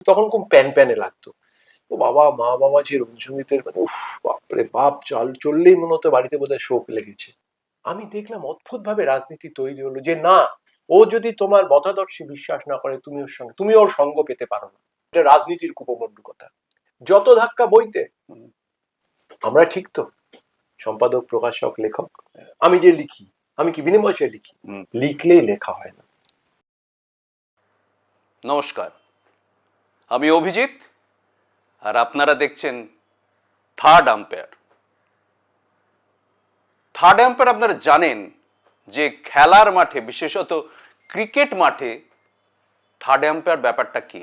তখন খুব প্যান প্যানে লাগতো। ও বাবা, মা বাবা যে রবীন্দ্রসঙ্গীতের মানে উফ, বাপরে বাপ, চললেই মনে হতো বাড়িতে বোধহয় শোক লেগেছে। আমি দেখলাম অদ্ভুত ভাবে রাজনীতি তৈরি হলো যে না, ও যদি তোমার মতাদর্শে বিশ্বাস না করে তুমি ওর সঙ্গ পেতে পারো না। এটা রাজনীতির কুপমণ্ডুকতা। যত ধাক্কা বইতে, আমরা ঠিক তো, সম্পাদক, প্রকাশক, লেখক, আমি যে লিখি, আমি কি বিনিময় চেয়ে লিখি? লিখলেই লেখা হয় না। নমস্কার, আমি অভিজিৎ, আর আপনারা দেখছেন থার্ড আম্পায়ার। থার্ড আম্পায়ার আপনারা জানেন যে খেলার মাঠে, বিশেষত ক্রিকেট মাঠে থার্ড আম্পায়ার ব্যাপারটা কি।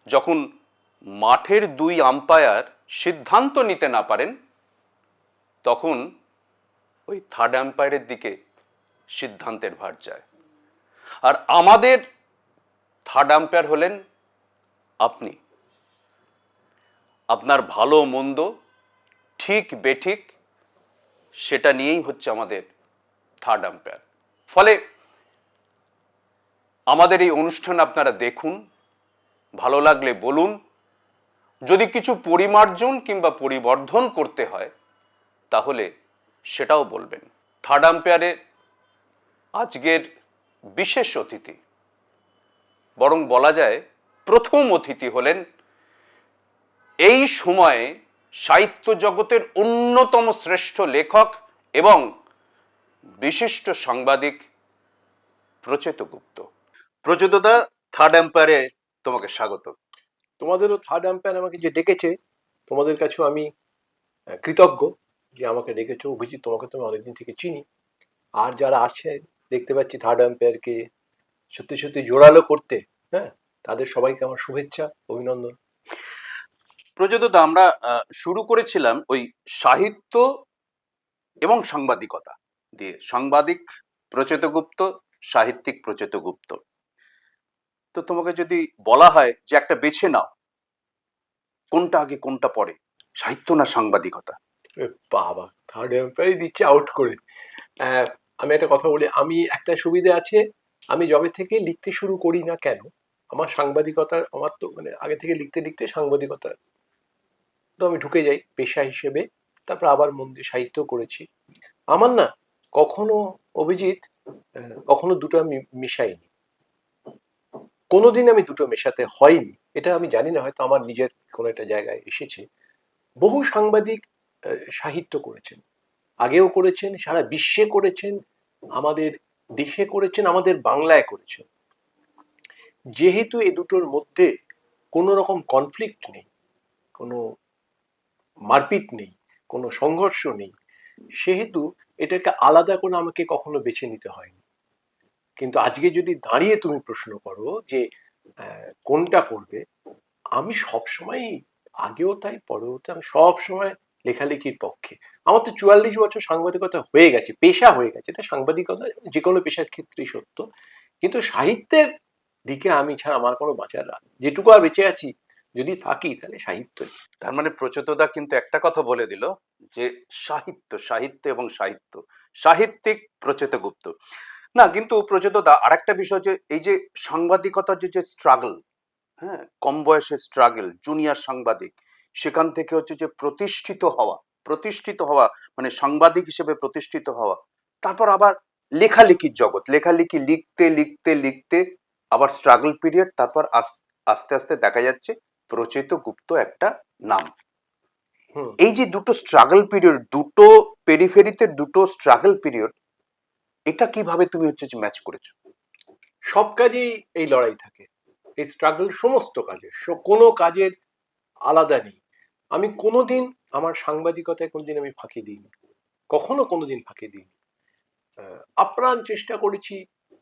যখন মাঠের দুই আম্পায়ার সিদ্ধান্ত নিতে না পারেন, তখন ওই থার্ড আম্পায়ারের দিকে সিদ্ধান্তের ভার যায়। আর আমাদের থার্ড আম্পায়ার হলেন আপনি। আপনার ভালো মন্দ, ঠিক বেঠিক, সেটা নিয়েই হচ্ছে আমাদের থার্ড আম্পায়ার। ফলে আমাদের এই অনুষ্ঠান আপনারা দেখুন, ভালো লাগলে বলুন, যদি কিছু পরিমার্জন কিংবা পরিবর্ধন করতে হয় তাহলে সেটাও বলবেন। থার্ড আম্পায়ারে আজকের বিশেষ অতিথি, বরং বলা যায় প্রথম অতিথি হলেন এই সময়ে সাহিত্য জগতের অন্যতম শ্রেষ্ঠ লেখক এবং বিশিষ্ট সাংবাদিক প্রচেত গুপ্ত। প্রচেতদা, থার্ড এম্পায়ারে তোমাকে স্বাগত। তোমাদেরও থার্ড আম্পায়ার আমাকে যে ডেকেছে, তোমাদের কাছেও আমি কৃতজ্ঞ যে আমাকে ডেকেছো। অভিজিৎ, তোমাকে তো আমি অনেকদিন থেকে চিনি। আর যারা আছে, দেখতে পাচ্ছি থার্ড আম্পায়ারকে সত্যি সত্যি জোরালো করতে, হ্যাঁ, তাদের সবাইকে আমার শুভেচ্ছা, অভিনন্দন। প্রচেতদা, আমরা শুরু করেছিলাম ওই সাহিত্য এবং সাংবাদিকতা দিয়ে। সাংবাদিক প্রচেত গুপ্ত, সাহিত্যিক প্রচেত গুপ্ত। তো তোমাকে যদি বলা হয় যে একটা বেছে নাও, কোনটা আগে কোনটা পরে, সাহিত্য না সাংবাদিকতা? বাবা, থার্ড আম্পায়ারই দিচ্ছে আউট করে। আমি একটা কথা বলি, আমি একটা সুবিধা আছে, আমি যবে থেকে লিখতে শুরু করি না কেন, আমার সাংবাদিকতা, আমার তো মানে আগে থেকে লিখতে লিখতে সাংবাদিকতা তো আমি ঢুকে যাই পেশা হিসেবে। তারপর আবার মন দিয়ে সাহিত্য করেছি। আমার না কখনো, অভিজিৎ, কখনো দুটো আমি মিশাইনি। কোনোদিন আমি দুটো মেশাতে হয়নি। এটা আমি জানি না, হয়তো আমার নিজের কোনো একটা জায়গায় এসেছে। বহু সাংবাদিক সাহিত্য করেছেন, আগেও করেছেন, সারা বিশ্বে করেছেন, আমাদের দেশে করেছেন, আমাদের বাংলায় করেছেন। যেহেতু এ দুটোর মধ্যে কোনো রকম কনফ্লিক্ট নেই, কোনো মারপিট নেই, কোনো সংঘর্ষ নেই, সেহেতু এটাকে আলাদা করে আমাকে কখনো বেছে নিতে হয়নি। কিন্তু আজকে যদি দাঁড়িয়ে তুমি প্রশ্ন করো যে কোনটা করবে, আমি সবসময়, আগেও তাই পরেও তাই, আমি সবসময় লেখালেখির পক্ষে। আমার তো 44 বছর সাংবাদিকতা হয়ে গেছে, পেশা হয়ে গেছে। এটা সাংবাদিকতা যে কোনো পেশার ক্ষেত্রেই সত্য, কিন্তু সাহিত্যের দিকে আমি ছাড়া আমার কোনো বাঁচার, যেটুকু আর বেঁচে আছি, যদি থাকি তাহলে সাহিত্য। তার মানে প্রচেতদা কিন্তু একটা কথা বলে দিল যে সাহিত্য, সাহিত্য এবং সাহিত্য, সাহিত্যিক প্রচেত গুপ্ত। না, কিন্তু প্রচেতদা আরেকটা বিষয়, যে এই যে সাংবাদিকতার যে স্ট্রাগল, হ্যাঁ, কম বয়সের স্ট্রাগল, জুনিয়র সাংবাদিক, সেখান থেকে হচ্ছে যে প্রতিষ্ঠিত হওয়া, মানে সাংবাদিক হিসেবে প্রতিষ্ঠিত হওয়া, তারপর আবার লেখালেখির জগৎ, লেখালেখি লিখতে লিখতে লিখতে আবার স্ট্রাগল পিরিয়ড, তারপর আস্তে আস্তে দেখা যাচ্ছে প্রচেত গুপ্ত একটা নাম। এই যে দুটো স্ট্রাগল পিরিয়ড, দুটো পেরিফেরিতে দুটো স্ট্রাগল পিরিয়ড, এটা কিভাবে তুমি হচ্ছে যে ম্যাচ করেছো? সব কাজেই এই লড়াই থাকে, এই স্ট্রাগল সমস্ত কাজে, কোনো কাজের আলাদা নেই। আমি কোনোদিন আমার সাংবাদিকতায় কোনোদিন আমি ফাঁকি দিইনি, কখনো কোনোদিন ফাঁকি দিইনি। আপ্রাণ চেষ্টা করেছি।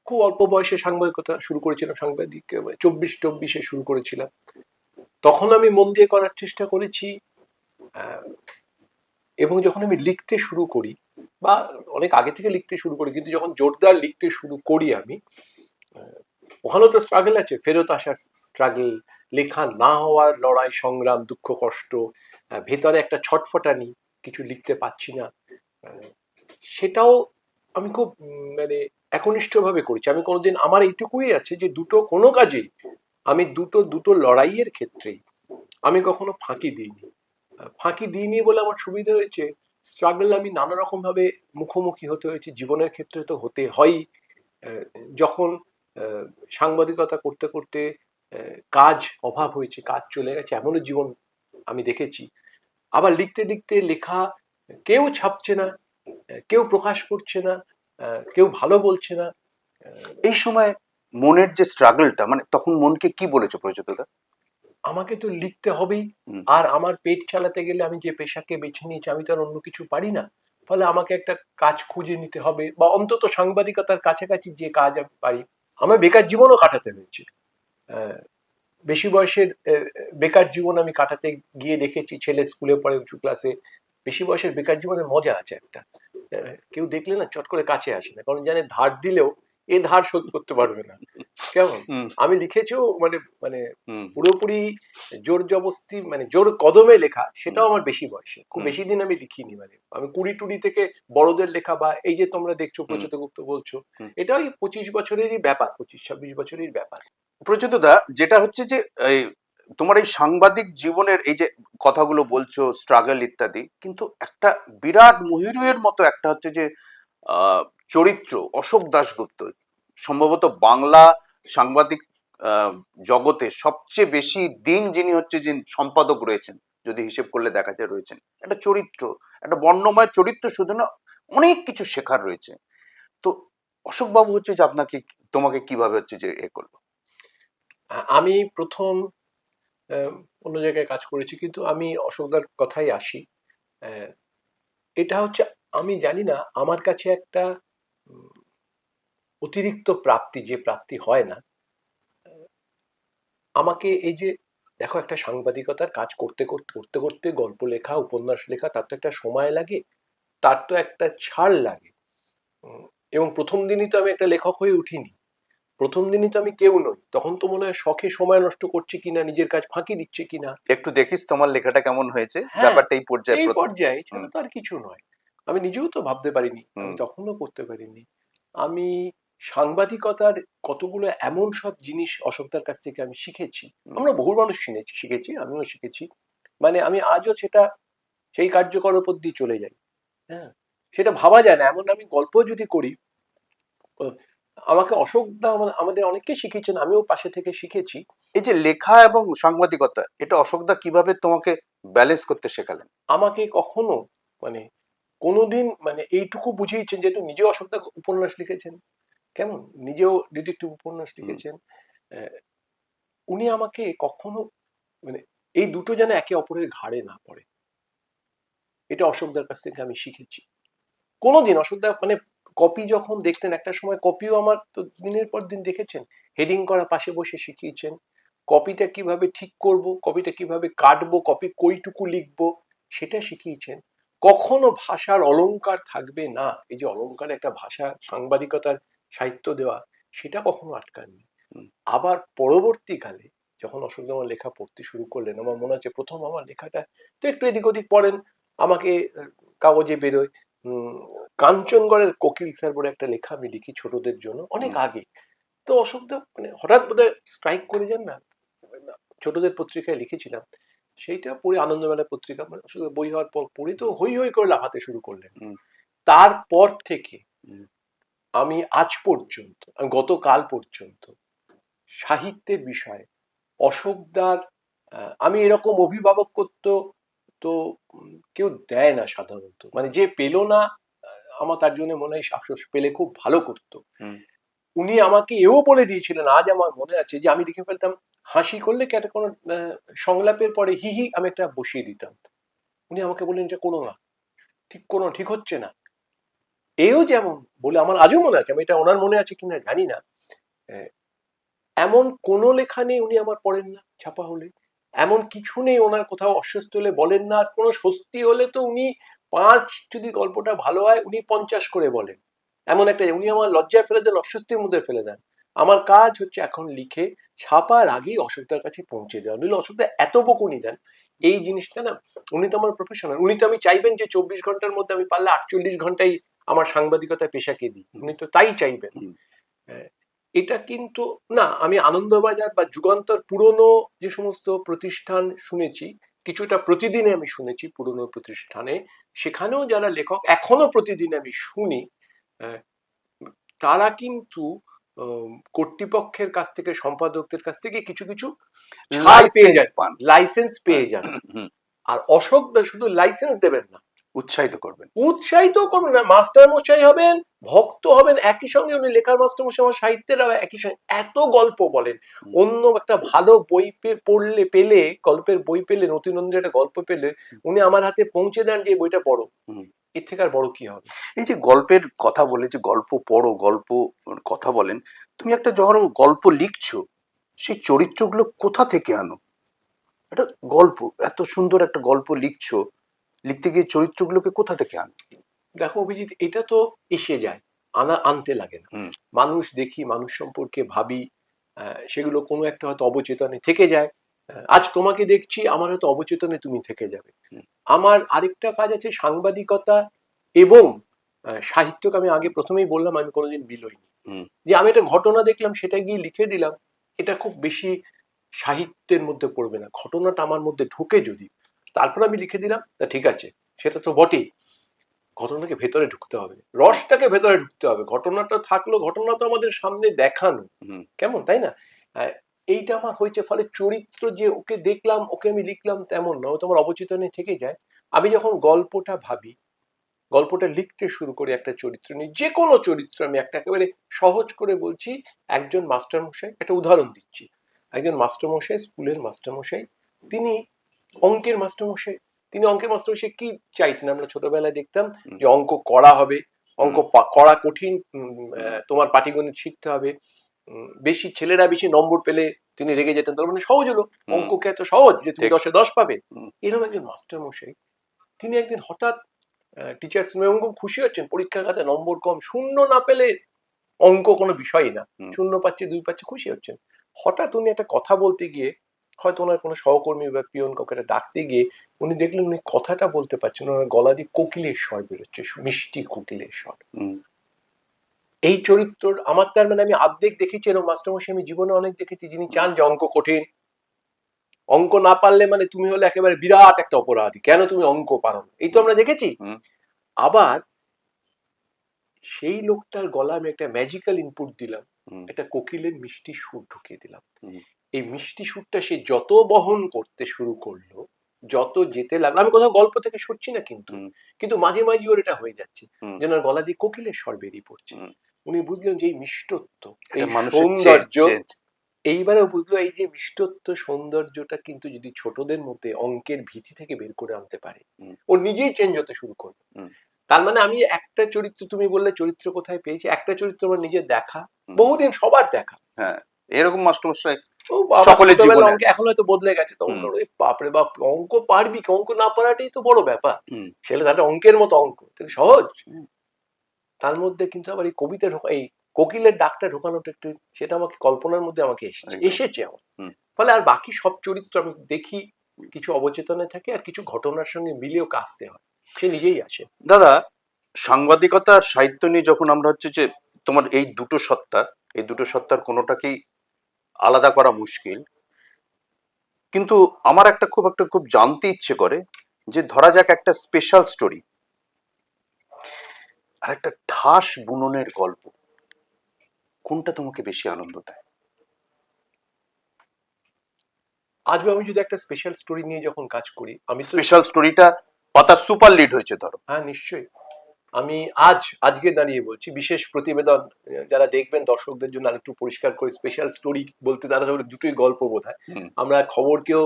খুব অল্প বয়সে সাংবাদিকতা শুরু করেছিলাম, সাংবাদিক 24-24 শুরু করেছিলাম। তখন আমি মন দিয়ে করার চেষ্টা করেছি। এবং যখন আমি লিখতে শুরু করি, বা অনেক আগে থেকে লিখতে শুরু করি, কিন্তু যখন জোরদার লিখতে শুরু করি আমি, ওখানেও তো স্ট্রাগল আছে, ফেরত আসার স্ট্রাগল, লেখা না হওয়ার লড়াই, সংগ্রাম, দুঃখ, কষ্ট, ভেতরে একটা ছটফটানি, কিছু লিখতে পারছি না, সেটাও আমি খুব মানে একনিষ্ঠ ভাবে করেছি। আমি কোনোদিন, আমার এইটুকুই আছে যে দুটো কোনো কাজেই আমি দুটো লড়াইয়ের ক্ষেত্রেই আমি কখনো ফাঁকি দিইনি। ফাঁকি দিইনি বলে আমার সুবিধা হয়েছে, স্ট্রাগল আমি নানা রকম ভাবে মুখোমুখি হতে হয়েছে, জীবনের ক্ষেত্রে তো হতে হয়ই। আহ, যখন সাংবাদিকতা করতে করতে কাজ অভাব হয়েছে, কাজ চলে গেছে, এমনও জীবন আমি দেখেছি। আবার লিখতে লিখতে লেখা কেউ ছাপছে না, কেউ প্রকাশ করছে না, কেউ ভালো বলছে না। এই সময় মনের যে স্ট্রাগলটা, মানে তখন মনকে কি বলেছো প্রচেতদা? আমাকে তো লিখতে হবেই, হুম, আর আমার পেট চালাতে গেলে আমি যে পেশাকে বেছে নিয়েছি আমি তো আর অন্য কিছু পারি না। ফলে আমাকে একটা কাজ খুঁজে নিতে হবে, বা অন্তত সাংবাদিকতার কাছাকাছি যে কাজ আমি পারি। আমার বেকার জীবনও কাটাতে হয়েছে। আহ, বেশি বয়সের বেকার জীবন আমি কাটাতে গিয়ে দেখেছি, ছেলে স্কুলে পড়ে উঁচু ক্লাসে, বেশি বয়সের বেকার জীবনের মজা আছে একটা। কেউ দেখলে না চট করে কাছে আসে না, কারণ জানে ধার দিলেও এ ধার শোধ করতে পারবে না। কেমন, হুম, আমি লিখেছিও মানে মানে হুম, পুরোপুরি জোর জবস্তি, মানে জোর কদমে লেখা, হুম, সেটাও আমার বেশি বয়সে, খুব হুম, বেশি দিন আমি লিখিনি। মানে আমি 20-20 থেকে বড়দের লেখা, বা এই যে তোমরা দেখছো হুম, প্রচেতগুপ্ত বলছো, হুম। এটা ওই 25 বছরেরই ব্যাপার, 25-26 বছরের ব্যাপার। প্রচেতদা, যেটা হচ্ছে যে এই তোমার এই সাংবাদিক জীবনের এই যে কথাগুলো বলছো, স্ট্রাগল ইত্যাদি, কিন্তু একটা বিরাট মহিরুহের মতো একটা হচ্ছে যে আহ, চরিত্র অশোক দাশগুপ্ত, সম্ভবত বাংলা সাংবাদিক আহ, জগতে সবচেয়ে বেশি দিন যিনি হচ্ছে যে সম্পাদক রয়েছেন, যদি হিসেব করলে দেখা যায় রয়েছেন। একটা চরিত্র, একটা বর্ণময় চরিত্র, শুধু না, অনেক কিছু শেখার রয়েছে। তো অশোক বাবু হচ্ছে যে আপনাকে, তোমাকে কিভাবে হচ্ছে যে এ করলো? আমি প্রথম আহ, অন্য জায়গায় কাজ করেছি, কিন্তু আমি অশোকদার কথাই আসি। আহ, এটা হচ্ছে, আমি জানি না, আমার কাছে একটা উম, অতিরিক্ত প্রাপ্তি, যে প্রাপ্তি হয় না। আমাকে এই যে, দেখো, একটা সাংবাদিকতার কাজ করতে করতে করতে করতে গল্প লেখা, উপন্যাস লেখা, তার তো একটা সময় লাগে, তার তো একটা ছাড় লাগে। উম, এবং প্রথম দিনই তো আমি একটা লেখক হয়ে উঠিনি, প্রথম দিনই তো আমি কেউ নই, তখন তো মনে হয় শখে সময় নষ্ট করছে কিনা, নিজের কাজ ফাঁকি দিচ্ছে কিনা। একটু দেখিস তোমার লেখাটা কেমন হয়েছে, হ্যাঁ, ব্যাপারটা এই পর্যায়ে এই প্রথম। পর্যায়ে হুম, ছাড়া তো আর কিছু নয়। আমি নিজেও তো ভাবতে পারিনি, আমি হুম, তখনও করতে পারিনি। আমি সাংবাদিকতার কতগুলো এমন সব জিনিস অশোকদার কাছ থেকে আমি শিখেছি। হুম, আমরা বহু মানুষ শিখেছি, আমিও শিখেছি। মানে আমি আজও সেটা, সেই কার্যকর উপর দিয়ে চলে যাই। হ্যাঁ, সেটা ভাবা যায় না, এমন আমি গল্প যদি করি, আহ, আমাকে অশোকদা আমাদের অনেককে শিখিয়েছেন, আমিও পাশে থেকে শিখেছি। এই যে লেখা এবং সাংবাদিকতা, এটা অশোকদা কিভাবে তোমাকে ব্যালেন্স করতে শেখালেন? আমাকে কখনো, মানে কোনোদিন, মানে এইটুকু বুঝিয়েছেন, যেহেতু নিজেও অশোকদা উপন্যাস লিখেছেন, কেমন, নিজেও ডিটেকটিভ উপন্যাস হুম, লিখেছেন। আহ, উনি আমাকে কখনো, মানে এই দুটো যেন একে অপরের ঘাড়ে না পড়ে, এটা অশোকদার কাছ থেকে আমি শিখেছি। কোনোদিন অশোকদা, মানে কপি যখন দেখতেন, একটা সময় কপিও আমার তো দিনের পর দিন দেখেছেন, হেডিং করা পাশে বসে শিখিয়েছেন, কপিটা কিভাবে ঠিক করব, কপিটা কিভাবে কাটবো, কপি কইটুকু লিখবো, সেটা শিখিয়েছেন। কখনো ভাষার অলংকার থাকবে না, এই যে অলংকার একটা ভাষা সাংবাদিকতার সাহিত্য দেওয়া, সেটা কখনো আটকাননি। হুম, আবার পরবর্তীকালে যখন অশোক আমার লেখা পড়তে শুরু করলেন, আমার মনে হচ্ছে প্রথম আমার লেখাটা তো একটু এদিক ওদিক পড়েন, আমাকে কাগজে বেরোয়। উম, কাঞ্চনগড়ের কোকিল স্যার বলে একটা লেখা আমি লিখি ছোটদের জন্য, অনেক হুম, আগে। তো অশোক মানে হঠাৎ বোধহয় স্ট্রাইক করে যান না, ছোটদের পত্রিকায় লিখেছিলাম, সেইটা পড়ে, আনন্দমেলা পত্রিকা, মানে অশোক বই হওয়ার পর পড়ে তো হুম, হই হই করে লাফাতে শুরু করলেন। হুম, তারপর থেকে হুম, আমি আজ পর্যন্ত, আমি গতকাল পর্যন্ত সাহিত্যের বিষয়ে অশোকদার, আমি এরকম অভিভাবকত্ব তো কেউ দেয় না সাধারণত, মানে যে পেল না, আমার তার জন্য মনে হয় আফসোস, পেলে খুব ভালো করতো। হুম, উনি আমাকে এও বলে দিয়েছিলেন, আজ আমার মনে আছে, যে আমি লিখে ফেলতাম, হাসি করলে কি একটা কোনো সংলাপের পরে হি হি আমি একটা বসিয়ে দিতাম, উনি আমাকে বললেন এটা করো না, ঠিক করো না, ঠিক হচ্ছে না। এও যেমন বলে, আমার আজও মনে আছে, আমি এটা ওনার মনে আছে কিনা জানি না, আহ, এমন কোনো লেখা নেই উনি আমার পড়েন না ছাপা হলে, এমন কিছু নেই ওনার কোথাও অস্বস্তি হলে বলেন না, আর কোনো স্বস্তি হলে তো উনি 5, যদি গল্পটা ভালো হয় উনি 50 করে বলেন। এমন একটা, উনি আমার লজ্জায় ফেলে দেন, অস্বস্তির মধ্যে ফেলে দেন। আমার কাজ হচ্ছে এখন লিখে ছাপার আগেই অশোকদার কাছে পৌঁছে দেওয়া, নইলে অশোকদা এত বকুনি দেন এই জিনিসটা না। উনি তো আমার প্রফেশনাল, উনি তো আমি চাইবেন যে 24 ঘন্টার মধ্যে আমি পারলে 48 ঘন্টাই আমার সাংবাদিকতা পেশাকে দিই, হুম, উনি তো তাই চাইবেন। হুম। হ্যাঁ, এটা কিন্তু না, আমি আনন্দবাজার বা যুগান্তর পুরনো যে সমস্ত প্রতিষ্ঠান শুনেছি, কিছুটা প্রতিদিনে আমি শুনেছি পুরনো প্রতিষ্ঠানে, সেখানেও যারা লেখক এখনো প্রতিদিন আমি শুনি, আহ, তারা কিন্তু কর্তৃপক্ষের কাছ থেকে, সম্পাদকদের কাছ থেকে কিছু কিছু ছাড় পেয়ে লাইসেন্স যান, পান। লাইসেন্স হ্যাঁ, পেয়ে যান। হুম, আর অশোক দা শুধু লাইসেন্স দেবেন না, উৎসাহিত করবেন। উৎসাহিত করবেন না, মাস্টার মশাই হবেন, ভক্ত হবেন, একই সঙ্গে উনি লেখার মাস্টার মশাই, আমার সাহিত্যের একই সঙ্গে এত গল্প বলেন। হুম, অন্য একটা ভালো বই পড়লে, পেলে, গল্পের বই পেলে, নতুনন্দ্রের একটা গল্প পেলে উনি আমার হাতে পৌঁছে দেন যে এই বইটা পড়ো। হুম। এর থেকে আর বড় কি হবে? এই যে গল্পের কথা বলে, যে গল্প পড়ো, গল্প কথা বলেন, তুমি একটা যখন গল্প লিখছো, সেই চরিত্রগুলো কোথা থেকে আনো? একটা গল্প, এত সুন্দর একটা গল্প লিখছো, লিখতে গিয়ে চরিত্রগুলোকে কোথা থেকে আনো? দেখো অভিজিৎ, এটা তো এসে যায়, আনতে লাগে না। হুম, মানুষ দেখি, মানুষ সম্পর্কে ভাবি, সেগুলো কোনো একটা হয়তো অবচেতনে থেকে যায়। আজ তোমাকে দেখছি, আমার হয়তো অবচেতনে তুমি থেকে যাবে। হুম, আমার আরেকটা কাজ আছে সাংবাদিকতা এবং সাহিত্যকে আমি আগে প্রথমেই বললাম আমি কোনোদিন বিলোইনি। হুম, যে আমি একটা ঘটনা দেখলাম সেটা গিয়ে লিখে দিলাম, এটা খুব বেশি সাহিত্যের মধ্যে পড়বে না। ঘটনাটা আমার মধ্যে ঢুকে যদি, তারপর আমি লিখে দিলাম, তা ঠিক আছে, সেটা তো বটেই। ঘটনাকে ভেতরে ঢুকতে হবে, হুম, রসটাকে ভেতরে ঢুকতে হবে। ঘটনাটা থাকলো, ঘটনা তো আমাদের সামনে দেখানো, হুম, কেমন, তাই না? আহ, এইটা আমার হয়েছে, ফলে চরিত্র যে ওকে দেখলাম ওকে আমি লিখলাম তেমন না, ও তোমার অবচেতনে থেকে যায়। আমি যখন গল্পটা ভাবি, গল্পটা লিখতে শুরু করি একটা চরিত্র নিয়ে, যে কোনো চরিত্র, আমি একটা একেবারে সহজ করে বলছি, একজন মাস্টারমশাই, একটা উদাহরণ দিচ্ছি। একজন মাস্টারমশাই, স্কুলের মাস্টারমশাই, তিনি অঙ্কের মাস্টারমশাই। তিনি অঙ্কের মাস্টারমশাই কি চাইতেন, আমরা ছোটবেলায় দেখতাম হুম, যে অঙ্ক করা হবে, অঙ্ক হুম, করা কঠিন, হুম, তোমার পাটিগণিত শিখতে হবে, বেশি ছেলেরা বেশি নম্বর পেলে তিনি রেগে যেতেন, তার মানে সহজ হলো, হুম, অঙ্ককে এত সহজ যে তুমি ঠিক। 10-এ 10 পাবে। হুম, এরকম একজন মাস্টারমশাই, তিনি একদিন হঠাৎ টিচার্স এবং খুব খুশি হচ্ছেন, পরীক্ষার কাছে নম্বর কম, শূন্য না পেলে অঙ্ক কোনো বিষয়ই না, হুম, শূন্য পাচ্ছে, 2 পাচ্ছে, খুশি হচ্ছেন। হঠাৎ উনি একটা কথা বলতে গিয়ে, হয়তো ওনার কোনো সহকর্মী বা পিয়ন কাউকে একটা ডাকতে গিয়ে, উনি দেখলেন উনি কথাটা বলতে পারছেন, ওনার গলা দিয়ে কোকিলের স্বর বেরোচ্ছে, মিষ্টি কোকিলের স্বর। হুম, এই চরিত্র আমার, তার মানে আমি অর্ধেক দেখেছি এরকম মাস্টারমশাই, আমি জীবনে অনেক দেখেছি, যিনি হুম, চান যে অঙ্ক কঠিন, অঙ্ক না পারলে মানে তুমি হলে একেবারে বিরাট একটা অপরাধী, কেন তুমি অঙ্ক পারো না, এই তো হুম, আমরা দেখেছি। হুম, আবার সেই লোকটার গলা আমি একটা ম্যাজিক্যাল ইনপুট দিলাম, হুম, একটা কোকিলের মিষ্টি সুর ঢুকিয়ে দিলাম। হুম, এই মিষ্টি সুরটা সে যত বহন করতে শুরু করলো, যত যেতে লাগলো, আমি কোথাও গল্প থেকে সরছি না কিন্তু, হুম, কিন্তু মাঝে মাঝে ওর এটা হয়ে যাচ্ছে, হুম, যেন ওর গলা দিয়ে কোকিলের স্বর বেরিয়ে পড়ছে। হুম। উনি বুঝলেন যে এই মিষ্টত্ব, একটা এই মানুষের চেঞ্জ, সৌন্দর্য, চেঞ্জ। এইবারে বুঝলো এই যে মিষ্টত্ব সৌন্দর্যটা কিন্তু যদি ছোটদের মধ্যে অঙ্কের ভীতি থেকে বের করে আনতে পারে, হুম, ও নিজেই চেঞ্জ হতে শুরু করবে। হুম, তার মানে আমি একটা চরিত্র, তুমি বললে চরিত্র কোথায় পেয়েছি, একটা চরিত্র আমার নিজের দেখা, হুম। বহুদিন সবার দেখা। হ্যাঁ, এরকম মাস্টারমশাই ও বাবা, সকলের ছোটবেলা জীবনে অঙ্কে, আছে। এখন হয়তো বদলে গেছে, তখন হুম, ওর ওই বাপরে বাপ, অঙ্ক পারবি কি, অঙ্ক না পারাটাই তো বড় ব্যাপার, হুম, সেটা তাহলে অঙ্কের মতো অঙ্ক থেকে সহজ। হুম, তার মধ্যে কিন্তু আবার এই কবিতা এই কোকিলের ডাকটা ঢোকানোটা একটু, সেটা আমাকে কল্পনার মধ্যে আমাকে একদম। এসেছে আমার। হুম, ফলে আর বাকি সব চরিত্র আমি দেখি, কিছু অবচেতনে থাকে আর কিছু ঘটনার সঙ্গে মিলিয়েও কাজতে হয়, সে নিজেই আসে। দাদা, সাংবাদিকতা আর সাহিত্য নিয়ে যখন আমরা হচ্ছে যে তোমার এই দুটো সত্তা, এই দুটো সত্তার কোনোটাকেই আলাদা করা মুশকিল, কিন্তু আমার খুব জানতে ইচ্ছে করে, যে ধরা যাক একটা স্পেশাল স্টোরি আর একটা ঠাস বুননের গল্প, কোনটা তোমাকে বেশি আনন্দ দেয়? আজও আমি যদি একটা স্পেশাল স্টোরি নিয়ে যখন কাজ করি, আমি তো, স্পেশাল স্টোরিটা পাতা সুপার লিড হয়েছে ধরো। হ্যাঁ নিশ্চয়ই, আমি আজকে দাঁড়িয়ে বলছি, বিশেষ প্রতিবেদন, যারা দেখবেন দর্শকদের জন্য আরেকটু পরিষ্কার করে, স্পেশাল স্টোরি বলতে তারা ধরে দুটোই গল্প বোঝায়। হুম, আমরা খবরকেও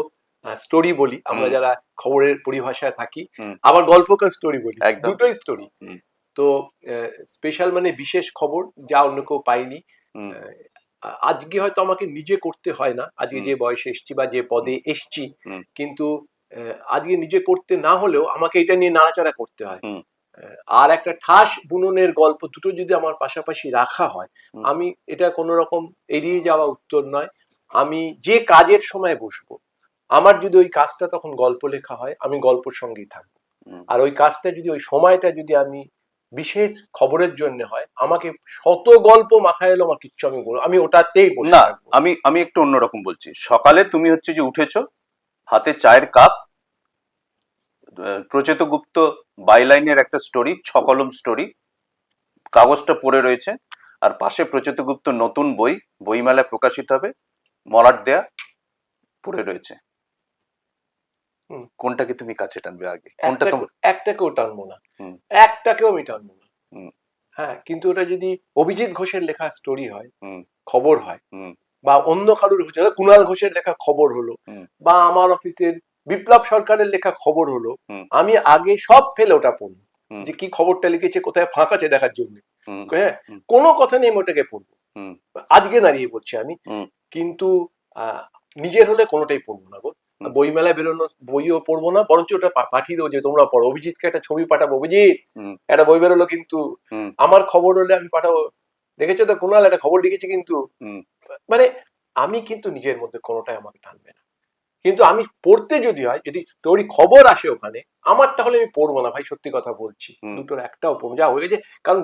স্টোরি বলি, আমরা হুম, যারা খবরের পরিভাষায় থাকি, হুম, আবার গল্পকে স্টোরি বলি, একদম। দুটোই স্টোরি। হুম, তো স্পেশাল মানে বিশেষ খবর, যা অন্য কেউ পায়নি। হুম, আহ, আজকে হয়তো আমাকে নিজে করতে হয় না, আজকে হুম, যে বয়সে এসছি বা যে হুম, পদে এসছি, হুম, কিন্তু আজকে নিজে করতে না হলেও আমাকে এটা নিয়ে নাড়াচাড়া করতে হয়। হুম, আর একটা ঠাস বুননের গল্প, দুটো যদি আমার পাশাপাশি রাখা হয়, হুম, আমি, এটা কোনো রকম এড়িয়ে যাওয়া উত্তর নয়। আমি যে কাজের সময় বসবো, আমার যদি ওই কাজটা তখন গল্প লেখা হয়, আমি গল্পের সঙ্গেই থাকবো। হুম, আর ওই কাজটা যদি, ওই সময়টা যদি আমি বিশেষ খবরের জন্য হয়, আমাকে শত গল্প মাথায় এলো, আমার কিচ্ছু আমি বলবো, আমি ওটাতেই বসে না, থাকবো। আমি একটু অন্যরকম বলছি। সকালে তুমি হচ্ছে যে উঠেছো, হাতে চায়ের কাপ, প্রচেত গুপ্ত বাইলাইনের একটা স্টোরি, 6 কলম স্টোরি, কাগজটা পড়ে রয়েছে, আর পাশে প্রচেত গুপ্ত নতুন বই, বইমেলায় প্রকাশিত হবে, মলাট দেয়া পড়ে রয়েছে। হুম। কোনটাকে তুমি কাছে টানবে আগে? কোনটা তোমার? একটাকেও টানবো না, হুম, একটাকেও আমি টানবো না। হুম, হ্যাঁ, কিন্তু ওটা যদি অভিজিৎ ঘোষের লেখা স্টোরি হয়, হুম, খবর হয়, হুম, বা অন্য কারোর হচ্ছে, কুণাল ঘোষের লেখা খবর হলো, হুম, বা আমার অফিসের বিপ্লব সরকারের লেখা খবর হলো, হুম, আমি আগে সব ফেলে ওটা পড়বো, হুম, যে কি খবরটা লিখেছে, কোথায় ফাঁক আছে দেখার জন্য। হুম, হ্যাঁ, হুম, কোনো কথা নেই, আমি ওটাকে পড়বো, হুম, আজকে দাঁড়িয়ে পড়ছি আমি। হুম, কিন্তু নিজের হলে কোনোটাই পড়বো না গো। হুম, বইমেলায় বেরোনো বইও পড়বো না, বরঞ্চ ওটা পাঠিয়ে দেবো যে তোমরা পড়ো, অভিজিৎকে একটা ছবি পাঠাবো, অভিজিৎ হুম, একটা বই বেরোলো কিন্তু, হুম, আমার খবর হলে আমি পাঠাবো, দেখেছো তো কুণাল একটা খবর লিখেছে কিন্তু। হুম, মানে আমি কিন্তু নিজের মধ্যে কোনোটাই আমাকে টানবে না। কিন্তু আমি পড়তে যদি হয়, যদি স্টোরি খবর আসে ওখানে, আমারটা হলে আমি পড়বো না ভাই, সত্যি কথা বলছি, হুম, দুটোর একটাও পড়বো, যা হয়ে গেছে। কারণ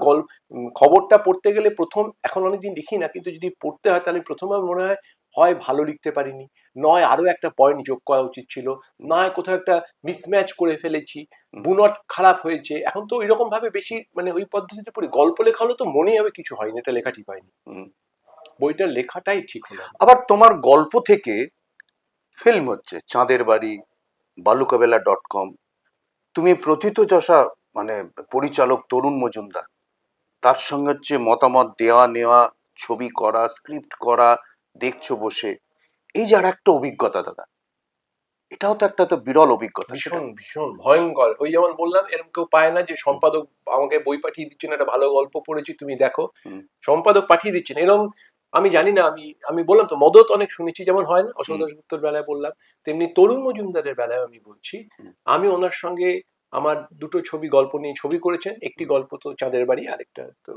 খবরটা পড়তে গেলে প্রথম, এখন অনেকদিন লিখি না, কিন্তু যদি পড়তে হয় তাহলে প্রথমে আমার মনে হয়, হয় ভালো লিখতে পারিনি, নয় আরো একটা পয়েন্ট যোগ করা উচিত ছিল, নয় কোথাও একটা মিসম্যাচ করে ফেলেছি, হুম, বুনট খারাপ হয়েছে। এখন তো ওইরকম ভাবে বেশি মানে ওই পদ্ধতিতে পড়ি, গল্প লেখা হলে তো মনেই হবে কিছু হয়নি, এটা লেখা ঠিক হয়নি, হুম। বইটার লেখাটাই ঠিক হলো না। আবার তোমার গল্প থেকে ফিল্ম হচ্ছে চাঁদের বাড়ি, বালুকাবেলা.com। তুমি প্রথিতযশা, মানে পরিচালক তরুণ মজুমদার, তার সঙ্গে হচ্ছে মতামত দেওয়া নেওয়া, ছবি করা, স্ক্রিপ্ট করা, দেখছো বসে, এই যে আর একটা অভিজ্ঞতা দাদা, এটাও তো একটা তো বিরল অভিজ্ঞতা সেটা। ভীষণ ভীষণ ভয়ঙ্কর। ওই যেমন বললাম, এরকম কেউ পায় না যে হুম, সম্পাদক আমাকে বই পাঠিয়ে দিচ্ছেন, একটা ভালো গল্প পড়েছি তুমি দেখো, হুম, সম্পাদক পাঠিয়ে দিচ্ছেন এরকম। আমি জানি না, আমি আমি বললাম তো মদত অনেক শুনেছি, যেমন হয় না অশোক হুম, দাশগুপ্তর বেলায় বললাম, তেমনি তরুণ মজুমদারের বেলায় আমি বলছি। হুম, আমি ওনার সঙ্গে আমার দুটো ছবি, গল্প নিয়ে ছবি করেছেন, একটি হুম, গল্প তো চাঁদের বাড়ি, আরেকটা তো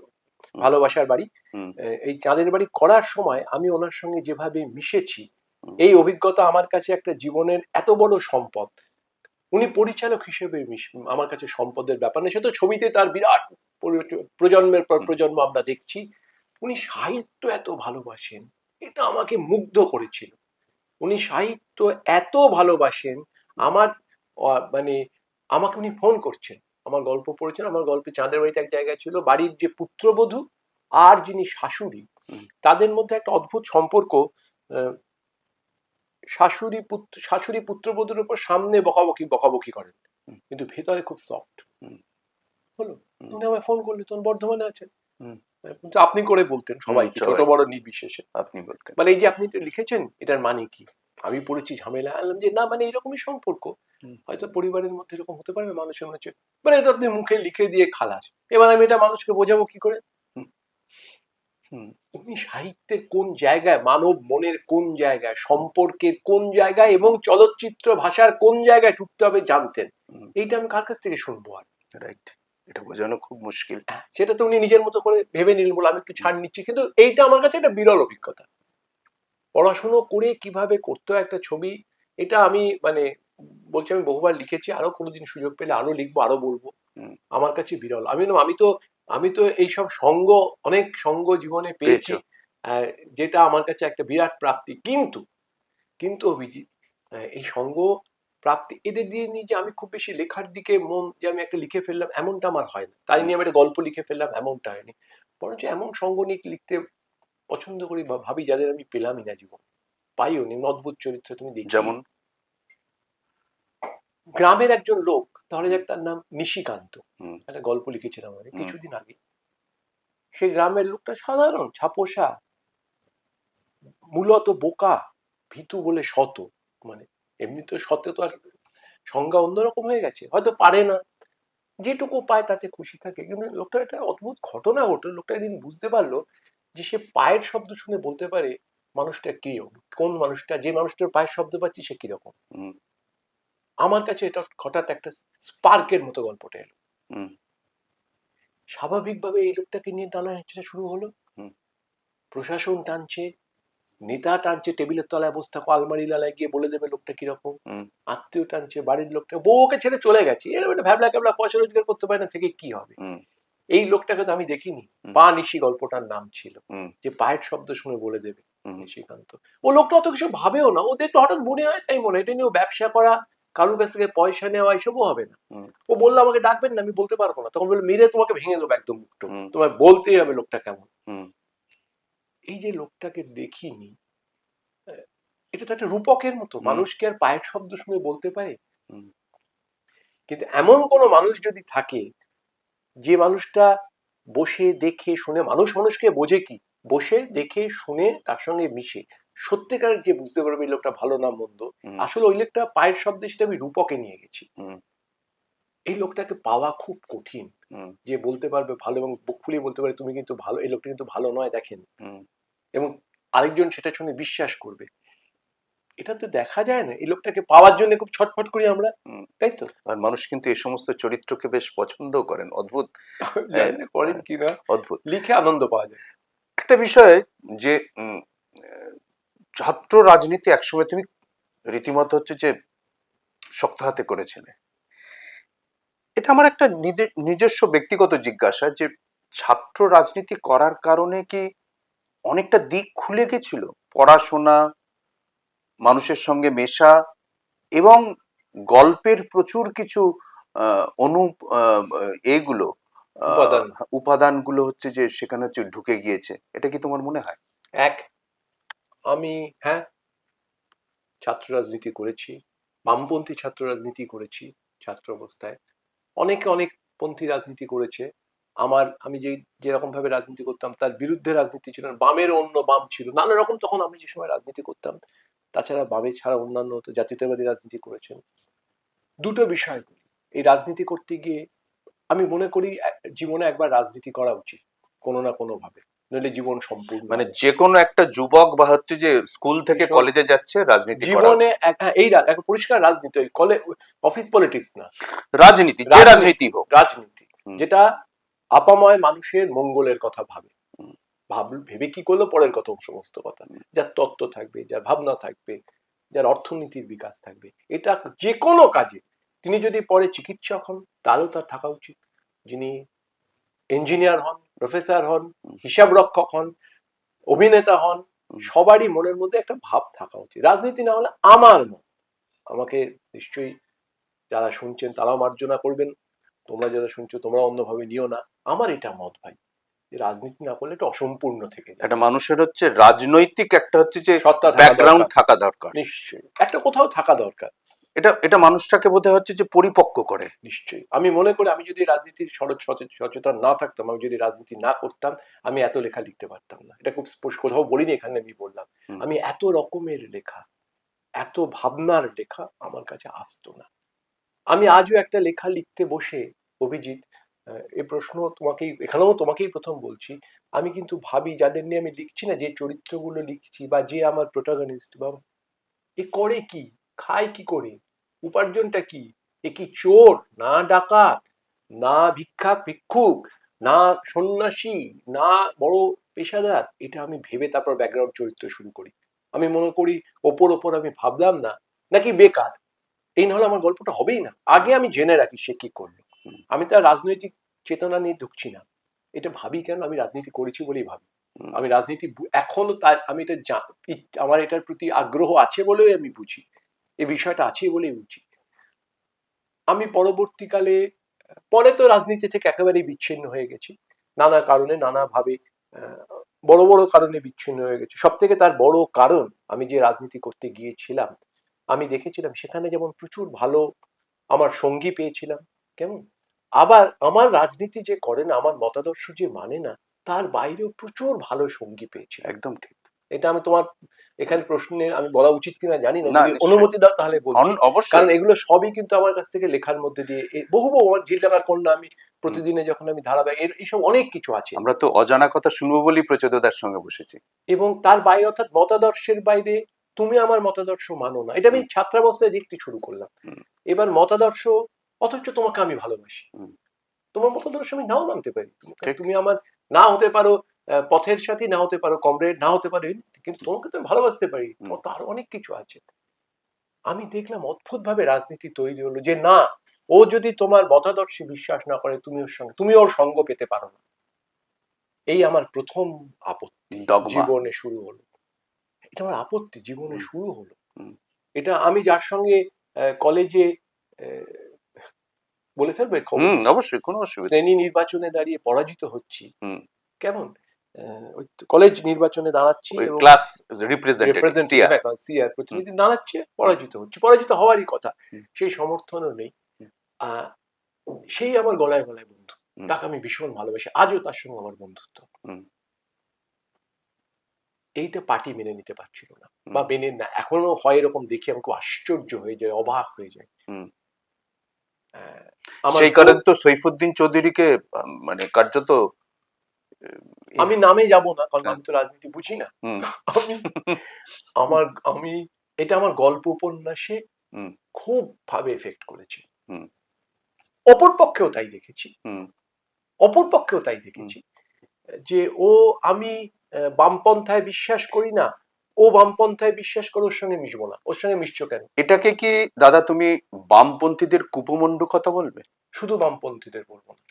হুম, ভালোবাসার বাড়ি। হুম, এই চাঁদের বাড়ি করার সময় আমি ওনার সঙ্গে যেভাবে মিশেছি, হুম, এই অভিজ্ঞতা আমার কাছে একটা জীবনের এত বড় সম্পদ। উনি পরিচালক হিসেবে আমার কাছে সম্পদের ব্যাপার না, সে তো ছবিতে তার বিরাট প্রজন্মের পর হুম, প্রজন্ম আমরা দেখছি। উনি সাহিত্য এত ভালোবাসেন, এটা আমাকে মুগ্ধ করেছিল। উনি সাহিত্য এত ভালোবাসেন, আমার মানে আমাকে উনি ফোন করছেন, আমার গল্প পড়েছেন, আমার গল্পে চাঁদের বাড়িতে এক জায়গায় ছিল, বাড়ির যে পুত্রবধূ আর যিনি শাশুড়ি, হুম, তাদের মধ্যে একটা অদ্ভুত সম্পর্ক। আহ, শাশুড়ি পুত্রবধূর উপর সামনে বকাবকি বকাবকি করেন, হুম, কিন্তু ভেতরে খুব সফট। হুম, হলো, হুম, উনি আমায় ফোন করলে, তখন বর্ধমানে আছেন, হুম, কিন্তু আপনি করে বলতেন হুম, সবাইকে, ছোট সবাইকে বড় নির্বিশেষে। আপনি বলতেন। মানে এই যে আপনি এটা লিখেছেন, এটার মানে কি, আমি পড়েছি ঝামেলা, আনলাম যে না, মানে এরকমই সম্পর্ক, হুম, হয়তো পরিবারের মধ্যে এরকম হতে পারে, মানুষের মনে হচ্ছে মানে এটা আপনি মুখে লিখে দিয়ে খালাস, এবার আমি এটা মানুষকে বোঝাবো কি করে। হুম, হুম, উনি সাহিত্যের কোন জায়গায়, মানব মনের কোন জায়গায়, সম্পর্কের কোন জায়গায়, এবং চলচ্চিত্র ভাষার কোন জায়গায় ঢুকতে হবে জানতেন। হুম, এইটা আমি কার কাছ থেকে শুনবো আর। রাইট। এটা বোঝানো খুব মুশকিল। সেটা তো উনি নিজের মতো করে ভেবে নিলেন, বলে আমি একটু হুম, ছাড় নিচ্ছি, কিন্তু এইটা আমার কাছে একটা বিরল অভিজ্ঞতা। পড়াশুনো করে কিভাবে করতে হয় একটা ছবি, এটা আমি মানে বলছি, আমি বহুবার লিখেছি, আরো কোনোদিন সুযোগ পেলে আরো লিখবো, আরো বলবো। হুম, আমার কাছে বিরল। আমি তো এইসব সঙ্গ, অনেক সঙ্গ জীবনে পেয়েছি, পেয়েছো। আহ, যেটা আমার কাছে একটা বিরাট প্রাপ্তি। কিন্তু কিন্তু অভিজিৎ, এই সঙ্গ প্রাপ্তি এদের দিয়ে নিয়ে যে আমি খুব বেশি লেখার দিকে মন, যে আমি একটা লিখে ফেললাম এমনটা আমার হয় না, তাই হুম, নিয়ে আমি একটা গল্প লিখে ফেললাম এমনটা হয়নি। বরঞ্চ এমন সঙ্গ নিয়ে লিখতে পছন্দ করি বা ভাবি, যাদের আমি পেলামই না জীবন, পাইও নি, অদ্ভুত চরিত্র তুমি দেখি। যেমন? গ্রামের একজন লোক, তাহলে হুম, যাক, তার নাম নিশিকান্ত, হুম, একটা গল্প লিখেছিলাম আমি হুম, কিছুদিন আগে। সেই গ্রামের লোকটা সাধারণ ছাপোষা, মূলত বোকা, ভীতু বলে শত, মানে এমনি তো শতে তো আর সংজ্ঞা অন্যরকম হয়ে গেছে, হয়তো পারে না, যেটুকু পায় তাতে খুশি থাকে। কিন্তু লোকটার একটা অদ্ভুত ঘটনা ঘটলো, লোকটা একদিন বুঝতে পারলো যে সে পায়ের শব্দ শুনে বলতে পারে মানুষটা কি, কোন মানুষটা, যে মানুষটার পায়ের শব্দ পাচ্ছি সে কিরকম। হুম, আমার কাছে এটা হঠাৎ একটা স্পার্কের মতো গল্পটা এলো। হুম, স্বাভাবিকভাবে এই লোকটাকে নিয়ে টানা হেঁচড়া শুরু হলো, হুম, প্রশাসন টানছে, নেতা টানছে, টেবিলের তলায় বসে থাকো, আলমারি লালায় গিয়ে বলে দেবে লোকটা কিরকম, হুম, আত্মীয় টানছে, বাড়ির লোকটা, বউকে ছেড়ে চলে গেছে, এরকম একটা ভ্যাবলা ক্যাবলা, পয়সা রোজগার করতে পারে না, থেকে কি হবে। হুম, এই লোকটাকে তো আমি দেখিনি। হুম। পা নিশি গল্পটার নাম ছিল, হুম। যে পায়ের শব্দ শুনে বলে দেবে হুম। নিশিকান্ত। ও লোকটা অত কিছু ভাবেও না, ও দেখলো হঠাৎ মনে হয় তাই মনে, এটা নিয়ে ও ব্যবসা করা, কারোর কাছ থেকে পয়সা নেওয়া এসবও হবে না। হুম। ও বললো আমাকে ডাকবেন না, আমি বলতে পারবো না, তখন বললো মেরে তোমাকে ভেঙে দেবো একদম মুখটো, হুম। তোমায় বলতেই হবে লোকটা কেমন। হুম। এই যে লোকটাকে দেখিনি, এটা তো একটা রূপকের মতো, হুম। মানুষকে আর পায়ের শব্দ শুনে বলতে পারে। হুম। কিন্তু এমন কোন মানুষ যদি থাকে, যে মানুষটা বসে দেখে শুনে, মানুষ মানুষকে বোঝে কি, বসে দেখে শুনে তার সঙ্গে মিশে সত্যিকার যে বুঝতে পারবে এই লোকটা ভালো না মন্দ, হুম। আসলে ওই লোকটা পায়ের শব্দে সেটা আমি রূপকে নিয়ে গেছি। হুম। এই লোকটাকে পাওয়া খুব কঠিন, হুম। যে বলতে পারবে ভালো এবং বুক ফুলিয়ে বলতে পারে তুমি কিন্তু ভালো, এই লোকটা কিন্তু ভালো নয় দেখেন, হুম। এবং আরেকজন সেটা শুনে বিশ্বাস করবে। এটা তো দেখা যায় না, এই লোকটাকে পাওয়ার জন্য খুব ছটফট করি আমরা, হুম। তাই তো? আর মানুষ কিন্তু এই সমস্ত চরিত্রকে বেশ পছন্দও করেন, অদ্ভুত। জানি না করেন কিনা, অদ্ভুত লিখে আনন্দ পাওয়া যায়। একটা বিষয় যে ছাত্র রাজনীতি একসময় তুমি রীতিমতো হচ্ছে যে শক্ত হাতে করেছিলে। এটা আমার একটা নিজস্ব ব্যক্তিগত জিজ্ঞাসা যে ছাত্র রাজনীতি করার কারণে কি অনেকটা দিক খুলে গেছিল? পড়াশোনা, মানুষের সঙ্গে মেশা এবং গল্পের প্রচুর কিছু অনু এগুলো উপাদান উপাদানগুলো হচ্ছে যে সেখানে হচ্ছে ঢুকে গিয়েছে। এটা কি তোমার মনে হয়? এক, আমি, হ্যাঁ, ছাত্র রাজনীতি করেছি, বামপন্থী ছাত্র রাজনীতি করেছি ছাত্র অবস্থায়, অনেকে অনেক পন্থী রাজনীতি করেছে। আমি যেরকম ভাবে রাজনীতি করতাম তার বিরুদ্ধে রাজনীতি ছিল, বামের অন্য বাম ছিল, নানা রকম তখন আমি যে সময় রাজনীতি করতাম। তাছাড়া বামের ছাড়া অন্যান্য তো জাতীয়তাবাদী রাজনীতি করেছেন। দুটো বিষয় বলি, এই রাজনীতি করতে গিয়ে আমি মনে করি জীবনে একবার রাজনীতি করা উচিত কোনো না কোনো ভাবে, নইলে জীবন সম্পূর্ণ মানে হয় না। যে কোনো একটা যুবক বা হচ্ছে যে স্কুল থেকে ভীষণ কলেজে যাচ্ছে রাজনীতি করা জীবনে উচিত। এক পরিষ্কার রাজনীতি, ওই অফিস পলিটিক্স না, রাজনীতি যে রাজনীতি হোক। রাজনীতি হুম। যেটা আপাময় মানুষের মঙ্গলের কথা ভাবে, হুম। ভেবে কি করলো পরের কথা, সমস্ত কথা, যার তত্ত্ব থাকবে, যার ভাবনা থাকবে, যার অর্থনীতির বিকাশ থাকবে, এটা যে কোনো কাজে। তিনি যদি পরে চিকিৎসক হন তাহলেও তার থাকা উচিত, যিনি ইঞ্জিনিয়ার হন, প্রফেসর হন, হিসাব রক্ষক হন, অভিনেতা হন, সবারই মনের মধ্যে একটা ভাব থাকা উচিত। রাজনীতি না হলে আমার মত, আমাকে নিশ্চয়ই যারা শুনছেন তারাও মার্জনা করবেন, তোমরা যারা শুনছো তোমরা অন্যভাবে নিও না, আমার এটা মত ভাই, যে রাজনীতি না করলে এটা অসম্পূর্ণ থেকে যায়। একটা মানুষের হচ্ছে রাজনৈতিক একটা হচ্ছে যে সত্তা থাকা ব্যাকগ্রাউন্ড দরকার, থাকা দরকার। নিশ্চয়ই একটা কোথাও থাকা দরকার। এটা এটা মানুষটাকে বোধহয় হচ্ছে যে পরিপক্ক করে। নিশ্চয়ই আমি মনে করি আমি যদি রাজনীতির সচেতন না থাকতাম, আমি যদি রাজনীতি না করতাম, আমি এত লেখা লিখতে পারতাম না। এটা খুব কোথাও বলিনি, এখানে আমি বললাম, আমি এত রকমের লেখা, এত ভাবনার লেখা আমার কাছে আসতো না। আমি আজও একটা লেখা লিখতে বসে, অভিজিৎ, এই প্রশ্ন তোমাকেই, এখানেও তোমাকেই প্রথম বলছি, আমি কিন্তু ভাবি যাদের নিয়ে আমি লিখছি না, যে চরিত্রগুলো লিখছি বা যে আমার প্রোটাগনিস্ট, বা এ করে কি, খায় কি করে, উপার্জনটা কি, এ কি চোর না ডাকাত, না ভিক্ষুক, না সন্ন্যাসী, না বড় পেশাদার, এটা আমি ভেবে তারপর ব্যাকগ্রাউন্ড চরিত্র শুরু করি। আমি মনে করি ওপর ওপর আমি ভাবলাম না, নাকি বেকার, এই নাহলে আমার গল্পটা হবেই না, আগে আমি জেনে রাখি সে কি করলো। আমি তার রাজনৈতিক চেতনা নিয়ে ঢুকছি না, এটা ভাবি কেন, আমি রাজনীতি করেছি বলেই ভাবি। আমি রাজনীতি এখনো তার, আমি এটা আমার এটার প্রতি আগ্রহ আছে বলেই আমি বুঝি, এই বিষয়টা আছে বলেই বুঝি। আমি পরবর্তীকালে, পরে তো রাজনীতি থেকে একেবারেই বিচ্ছিন্ন হয়ে গেছি, নানা কারণে নানাভাবে, বড় বড় কারণে বিচ্ছিন্ন হয়ে গেছি। সব থেকে তার বড় কারণ, আমি যে রাজনীতি করতে গিয়েছিলাম, আমি দেখেছিলাম সেখানে যেমন প্রচুর ভালো আমার সঙ্গী পেয়েছিলাম, কেমন, আবার আমার রাজনীতি যে করে না, আমার মতাদর্শ যে মানে না, তার বাইরেও প্রচুর ভালো সঙ্গী পেয়েছিলাম। একদম ঠিক। এটা আমি তোমার এখানে প্রশ্নের আমি বলা উচিত কিনা জানি না, না, যদি নিশ্চয়ই। অনুমতি দাও তাহলে বলছি। অবশ্যই। কারণ এগুলো সবই কিন্তু আমার কাছ থেকে লেখার মধ্যে দিয়ে, বহু বহু আমার ঝিল লেখার কন্যা, আমি প্রতিদিনে যখন আমি ধারাবাহিক, এইসব অনেক কিছু আছে। আমরা তো অজানা কথা শুনবো বলেই প্রচোদদার সঙ্গে বসেছি। এবং তার বাইরে, অর্থাৎ মতাদর্শের বাইরে, তুমি আমার মতাদর্শ মানো না, এটা আমি ছাত্রাবস্থায় দেখতে শুরু করলাম। এবার মতাদর্শ, অথচ তোমাকে আমি ভালোবাসি, তোমার মতাদর্শ আমি নাও মানতে পারি, তুমি আমার না হতে পারো পথের সাথী, না হতে পারো কমরেড, না হতে পারো, কিন্তু তোমাকে তো আমি ভালোবাসতে পারি, তোমার তো আরো অনেক কিছু আছে। আমি দেখলাম অদ্ভুত ভাবে রাজনীতি তৈরি হলো, যে না, ও যদি তোমার মতাদর্শে বিশ্বাস না করে তুমি ওর সঙ্গ পেতে পারো না। এই আমার প্রথম আপত্তি ডগমা। জীবনে শুরু হলো। এটা আমার আপত্তি জীবনে হুম, শুরু হলো। হুম। এটা আমি যার সঙ্গে কলেজে বলে ফেলবে খবর, অবশ্যই, কোনো অসুবিধা শ্রেণী নির্বাচনে দাঁড়িয়ে পরাজিত হচ্ছি, হুম কেমন ওই কলেজ নির্বাচনে দাঁড়াচ্ছি ওই এবং class representative representative CR. CR hmm, প্রতিনিধি দাঁড়াচ্ছে, হুম, পরাজিত হচ্ছে, পরাজিত হওয়ারই কথা, হুম, সেই সমর্থনও নেই। হুম, আহ, সেই আমার গলায় গলায় বন্ধু, হুম, তাকে আমি ভীষণ ভালোবাসি, আজও তার সঙ্গে আমার বন্ধুত্ব। হুম, এইটা পার্টি মেনে নিতে পারছিল না, হুম, বা মেনে না, এখনো হয় এরকম দেখে আমি খুব আশ্চর্য হয়ে যায়, অবাক হয়ে যায়। হুম। আহ, আমার সেই কারণে তো সৈফুদ্দিন চৌধুরীকে মানে কার্যত আমি নামে যাব না, কারণ হ্যাঁ, আমি তো রাজনীতি বুঝি না। হুম, আমি আমার আমি এটা আমার গল্প উপন্যাসে হুম, খুব ভাবে এফেক্ট করেছে। হুম, অপর পক্ষেও তাই দেখেছি, হুম, অপর পক্ষেও তাই হুম। দেখেছি, যে ও আমি বামপন্থায় বিশ্বাস করি না, ও বামপন্থায় বিশ্বাস করে, ওর সঙ্গে মিশবো না, ওর সঙ্গে মিশছো কেন? এটাকে কি দাদা তুমি বামপন্থীদের কুপমণ্ডুকতা বলবে? শুধু বামপন্থীদের বলবো না,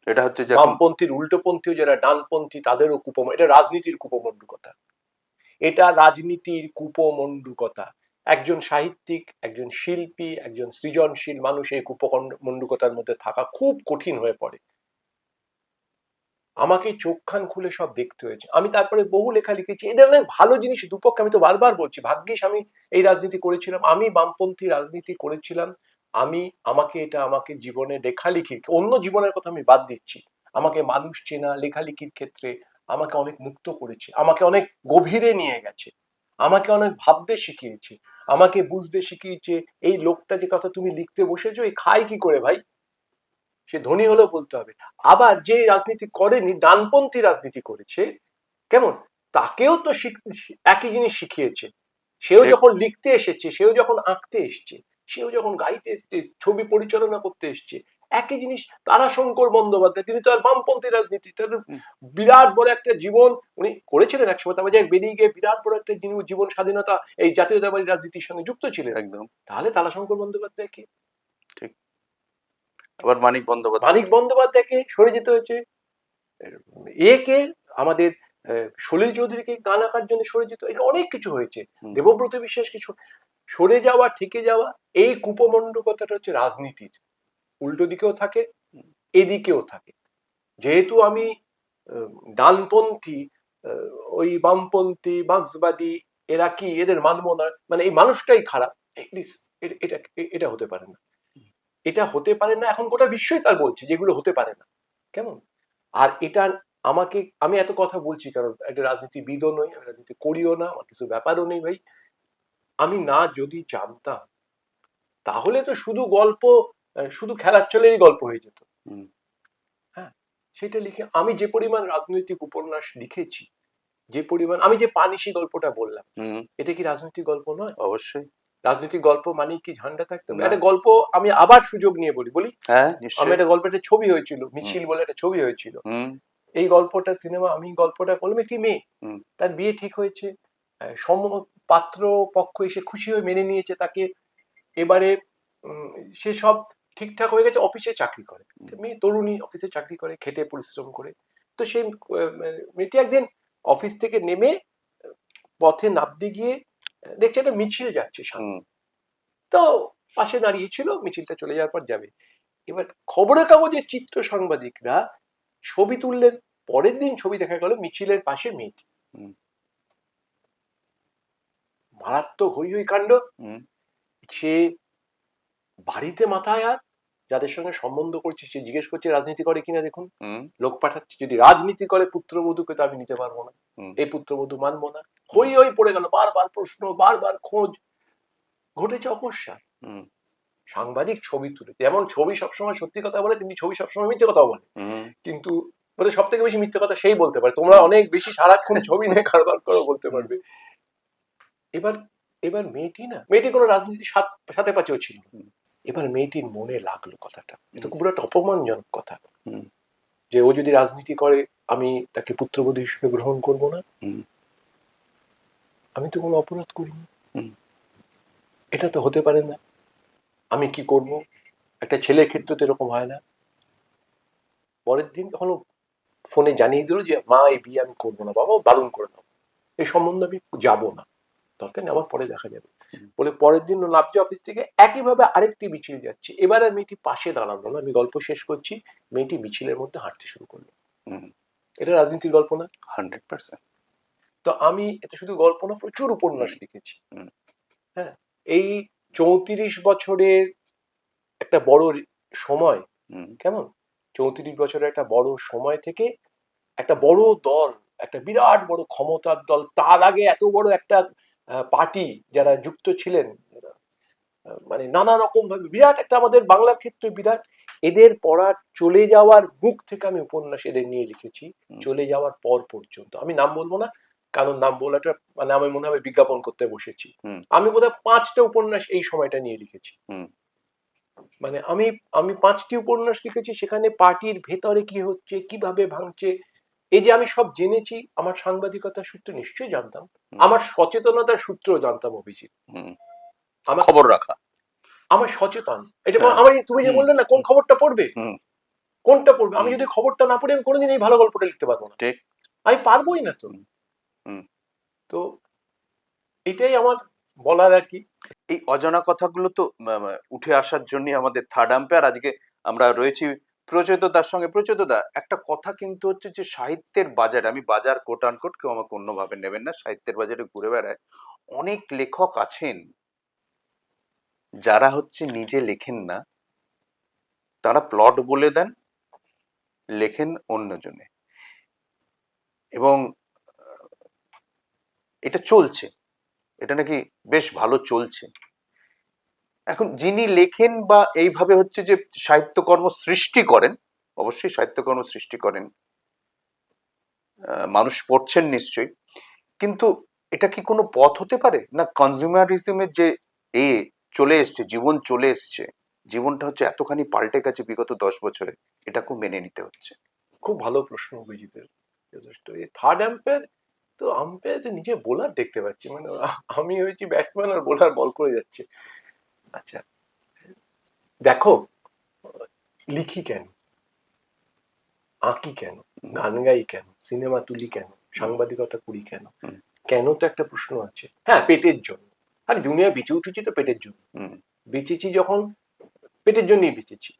এটা হচ্ছে যে এখন বামপন্থীর উল্টোপন্থী যারা ডানপন্থী তাদেরও এটা রাজনীতির কুপমণ্ডুকতা, এটা রাজনীতির কুপমণ্ডুকতা। একজন সাহিত্যিক, একজন শিল্পী, একজন সৃজনশীল মানুষ এই কুপমণ্ডুকতার মধ্যে থাকা খুব কঠিন হয়ে পড়ে। আমাকে চোখ কান খুলে সব দেখতে হয়েছে। আমি তারপরে বহু লেখা লিখেছি, এই ধরনের ভালো জিনিস দুপক্ষে, আমি তো বারবার বলছি, ভাগ্যিস আমি এই রাজনীতি করেছিলাম, আমি বামপন্থী রাজনীতি করেছিলাম। আমি আমাকে জীবনে লেখালেখির, অন্য জীবনের কথা আমি বাদ দিচ্ছি, আমাকে মানুষ চেনা, লেখালেখির ক্ষেত্রে আমাকে অনেক মুক্ত করেছে, আমাকে অনেক গভীরে নিয়ে গেছে, আমাকে অনেক ভাবতে শিখিয়েছে, আমাকে বুঝতে শিখিয়েছে এই লোকটা যে কথা তুমি লিখতে বসেছো, এই খায় কি করে ভাই, সে ধনী হলেও বলতে হবে। আবার যে রাজনীতি করেনি, ডানপন্থী রাজনীতি করেছে, কেমন, তাকেও তো একই জিনিস শিখিয়েছে। সেও ঠিক যখন লিখতে এসেছে, সেও যখন আঁকতে এসছে, সেও যখন গাইতে এসছে, ছবি পরিচালনা করতে এসছে, একই জিনিস। তারাশঙ্কর বন্দ্যোপাধ্যায়, তিনি তো আর বামপন্থী রাজনীতি, তার হুম, বিরাট বড় একটা জীবন উনি করেছিলেন একসময়, তারপরে যে বেরিয়ে গিয়ে বিরাট বড় একটা জীবন স্বাধীনতা, এই জাতীয়তাবাদী রাজনীতির সঙ্গে যুক্ত ছিলেন। একদম তাহলে তারাশঙ্কর বন্দ্যোপাধ্যায় কে? ঠিক। আবার মানিক বন্দ্যোপাধ্যায়। মানিক বন্দ্যোপাধ্যায়কে সরে যেতে হয়েছে, একে আমাদের সলিল চৌধুরীকে গান আঁকার জন্য সরে যেত, এটা অনেক কিছু হয়েছে, হুম, দেবব্রত বিশ্বাস কিছু। সরে যাওয়া, থেকে যাওয়া, এই কুপমণ্ডকতাটা হচ্ছে রাজনীতির, উল্টো দিকেও থাকে, হুম, এদিকেও থাকে। যেহেতু আমি আহ, ডানপন্থী, আহ, ওই বামপন্থী মার্ক্সবাদী, এরা কি, এদের মানবো না, মানে এই মানুষটাই খারাপ, এটা এটা হতে পারে না, এটা হতে পারে না, এখন গোটা বিশ্বই তার বলছে যেগুলো হতে পারে না, কেমন। আর এটা আমাকে, আমি এত কথা বলছি কারণ একটা রাজনীতিবিদও নই, আমি রাজনীতি করিও না, আমার কিছু ব্যাপারও নেই ভাই। আমি না যদি জানতাম, তাহলে তো শুধু গল্প, শুধু খেলার ছলেরই গল্প হয়ে যেত। হুম, হ্যাঁ, সেটা লিখে আমি যে পরিমাণ রাজনৈতিক উপন্যাস লিখেছি, যে পরিমাণ, আমি যে পানিশি গল্পটা বললাম, হুম, এটা কি রাজনৈতিক গল্প নয়? অবশ্যই রাজনৈতিক গল্প মানে কি ঝান্ডা থাকতে হবে? না। একটা গল্প, আমি আবার সুযোগ নিয়ে বলি বলি হ্যাঁ, আমি নিশ্চয়ই। একটা গল্প, একটা ছবি হয়েছিল, হুম, মিছিল বলে একটা ছবি হয়েছিল। হুম, এই গল্পটা সিনেমা, আমি গল্পটা করলাম, একটি মেয়ে, হুম, তার বিয়ে ঠিক হয়েছে, সম পাত্র পক্ষ এসে খুশি হয়ে মেনে নিয়েছে তাকে। এবারে উম, সে সব ঠিকঠাক হয়ে গেছে, অফিসে চাকরি করে, হুম, মেয়ে তরুণী, অফিসে চাকরি করে, খেটে পরিশ্রম করে। তো সেই মেয়েটি একদিন অফিস থেকে নেমে পথে নামতে গিয়ে দেখছে একটা মিছিল যাচ্ছে সামনে। হুম, তো পাশে দাঁড়িয়ে ছিল, মিছিলটা চলে যাওয়ার পর যাবে। এবার খবরের কাগজের চিত্র সাংবাদিকরা ছবি তুললেন, পরের দিন ছবি দেখা গেল মিছিলের পাশে মেয়েটি। হুম, মারাত্মক হই হই কাণ্ড। হুম, সে বাড়িতে মাথায় হাত, যাদের সঙ্গে সম্বন্ধ করছে সে জিজ্ঞেস করছে রাজনীতি করে কিনা দেখুন, হুম, লোক পাঠাচ্ছে, যদি রাজনীতি করে পুত্রবধূকে তো আমি নিতে পারবো না, হুম, এই পুত্রবধূ মানবো না। হুম, হই হই পড়ে গেল, বারবার প্রশ্ন, বারবার খোঁজ, ঘটেছে অকস্মাৎ। হুম, সাংবাদিক ছবি তুলে, যেমন ছবি সবসময় সত্যি কথা বলে, তেমনি ছবি সবসময় মিথ্যে কথা বলে, হুম, কিন্তু বলে সব থেকে বেশি মিথ্যে কথা সেই বলতে পারে, তোমরা হুম, অনেক বেশি সারাক্ষণ ছবি নিয়ে কারবার করো, বলতে হুম, পারবে। এবার এবার মেয়েটি না, মেয়েটি কোনো রাজনীতির সাথে পাচেও ছিল না। হুম, এবার মেয়েটির মনে লাগলো কথাটা, এটা হুম, খুব একটা অপমানজনক কথা, হুম, যে ও যদি রাজনীতি করে আমি তাকে পুত্রবধূ হিসেবে গ্রহণ করব না, হুম, আমি তো কোনো অপরাধ করিনি, হুম, এটা তো হতে পারে না। আমি কি করব? একটা ছেলের ক্ষেত্রে তো এরকম হয় না। পরের দিন তখন ও ফোনে জানিয়ে দিল যে মা এই বিয়ে আমি করবো না, বাবা বারণ করে দাও, এই সম্বন্ধে আমি যাবো না, দরকার নেই, আবার পরে দেখা যাবে। বলে পরের দিন ও নামছে অফিস থেকে, একইভাবে আরেকটি মিছিল যাচ্ছে, এবার আর মেয়েটি পাশে দাঁড়ালো না, আমি গল্প শেষ করছি, মেয়েটি মিছিলের মধ্যে হাঁটতে শুরু করলো। এটা রাজনীতির গল্প না? 100%। তো আমি এটা শুধু গল্প না, প্রচুর উপন্যাস লিখেছি। হুম। হ্যাঁ, এই 34 বছরের একটা বড় সময়, কেমন 34 বছরের একটা বড় সময় থেকে একটা বড় দল, একটা বিরাট বড় ক্ষমতার দল, তার আগে এত বড় একটা পার্টি যারা যুক্ত ছিলেন, মানে নানা রকম ভাবে বিরাট একটা, আমাদের বাংলার ক্ষেত্রে বিরাট, এদের পড়ার চলে যাওয়ার মুখ থেকে আমি উপন্যাস এদের নিয়ে লিখেছি, চলে যাওয়ার পর পর্যন্ত। আমি নাম বলবো না, কারণ নাম বলাটা মানে আমি মনে হবে বিজ্ঞাপন করতে বসেছি। আমি বোধহয় 5টা উপন্যাস এই সময়টা নিয়ে লিখেছি। মানে আমি আমি 5টি উপন্যাস লিখেছি, সেখানে পার্টির ভেতরে কি হচ্ছে, কিভাবে ভাঙছে, এই যে আমি সব জেনেছি, আমার সাংবাদিকতার সূত্রে নিশ্চয়ই জানতাম, আমার সচেতনতার সূত্রেও জানতাম অভিজিৎ। আমার খবর রাখা, আমার সচেতন, এটা আমার, তুমি যে বললে না কোন খবরটা পড়বে, কোনটা পড়বে, আমি যদি খবরটা না পড়ে আমি কোনোদিন এই ভালো গল্পটা লিখতে পারবো না, ঠিক, আমি পারবোই না। তো তো এটাই আমার বলার আর কি। এই অজানা কথাগুলো তো উঠে আসার জন্য আমাদের থার্ড আম্পায়ার আজকে আমরা রয়েছি প্রচলিত দার সঙ্গে। প্রচলিত দা, একটা কথা কিন্তু হচ্ছে যে সাহিত্যের বাজারে, আমি বাজার কোট আনকোট, কেউ আমাকে অন্যভাবে নেবেন না, সাহিত্যের বাজারে ঘুরে বেড়ায় অনেক লেখক আছেন যারা হচ্ছে নিজে লেখেন না, তারা প্লট বলে দেন, লেখেন অন্যজনে, এবং এটা চলছে, এটা নাকি বেশ ভালো চলছে। এখন যিনি লেখেন বা এইভাবে হচ্ছে যে সাহিত্যকর্ম সৃষ্টি করেন, অবশ্যই সাহিত্যকর্ম সৃষ্টি করেন, মানুষ পড়ছেন নিশ্চয়ই, কিন্তু এটা কি কোনো পথ হতে পারে না? কনজিউমারিজমের যে এ চলে এসছে, জীবন চলে এসছে, জীবনটা হচ্ছে এতখানি পাল্টে গেছে বিগত 10 বছরে, এটা খুব মেনে নিতে হচ্ছে। খুব ভালো প্রশ্ন অভিজিতের, যথেষ্ট। এই থার্ড আম্পায়ার, তো আম্পায়ার যে নিজে বোলার দেখতে পাচ্ছি, মানে আমি হয়েছি ব্যাটসম্যান আর বোলার বল করে যাচ্ছে। আচ্ছা দেখো, লিখি কেন, আঁকি কেন, গান গাই কেন, সিনেমা তুলি কেন, সাংবাদিকতা করি কেন, কেন তো একটা প্রশ্ন আছে। হ্যাঁ, পেটের জন্য, আরে দুনিয়ায় বেঁচে উঠেছি তো পেটের জন্য, বেঁচেছি যখন পেটের জন্যই বেঁচেছি।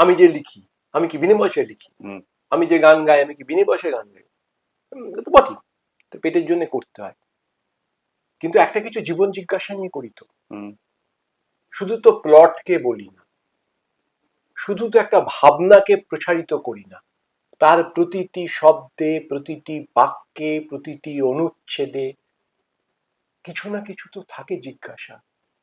আমি যে লিখি, আমি কি বিনা পয়সায় লিখি? আমি যে গান গাই, আমি কি বিনা পয়সায় গান গাই? তো বটেই, তো পেটের জন্য করতে হয়, কিন্তু একটা কিছু জীবন জিজ্ঞাসা নিয়ে করি তো, শুধু তো প্লটকে বলি না, শুধু তো একটা ভাবনাকে প্রসারিত করি না, তার প্রতিটি শব্দে, প্রতিটি বাক্যে, প্রতিটি অনুচ্ছেদে কিছু না কিছু তো থাকে জিজ্ঞাসা,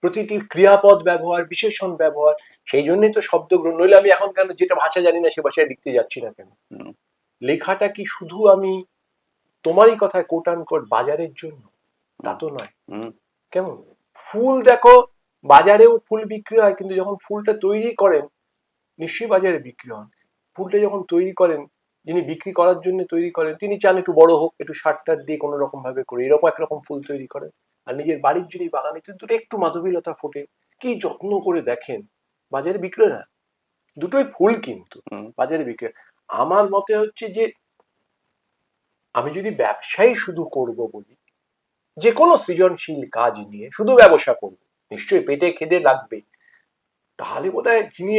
প্রতিটি ক্রিয়াপদ ব্যবহার, বিশেষণ ব্যবহার। সেই জন্যই তো শব্দ গ্রহণ, নইলে আমি এখন কেন যেটা ভাষা জানি না সে ভাষায় লিখতে যাচ্ছি না কেন? লেখাটা কি শুধু আমি তোমারই কথায় কোট আন কোট বাজারের জন্য? তা তো নয়। কেমন ফুল দেখো, বাজারেও ফুল বিক্রি হয়, কিন্তু যখন ফুলটা তৈরি করেন, নিশ্চয়ই বাজারে বিক্রি হন, ফুলটা যখন তৈরি করেন, যিনি বিক্রি করার জন্য তৈরি করেন, তিনি চান একটু বড় হোক, একটু সারটার দিয়ে কোনো রকম ভাবে করে এরকম একরকম ফুল তৈরি করেন। আর নিজের বাড়ির যিনি বাগানে দুটো একটু মাধবীলতা ফোটে, কি যত্ন করে দেখেন, বাজারে বিক্রি না, দুটোই ফুল কিন্তু বাজারে বিক্রি। আমার মতে হচ্ছে যে আমি যদি ব্যবসায়ী শুধু করব বলি, যে কোনো সৃজনশীল কাজ নিয়ে শুধু ব্যবসা করব, নিশ্চয়ই পেটে খিদে লাগবে, তাহলে বোধহয় যিনি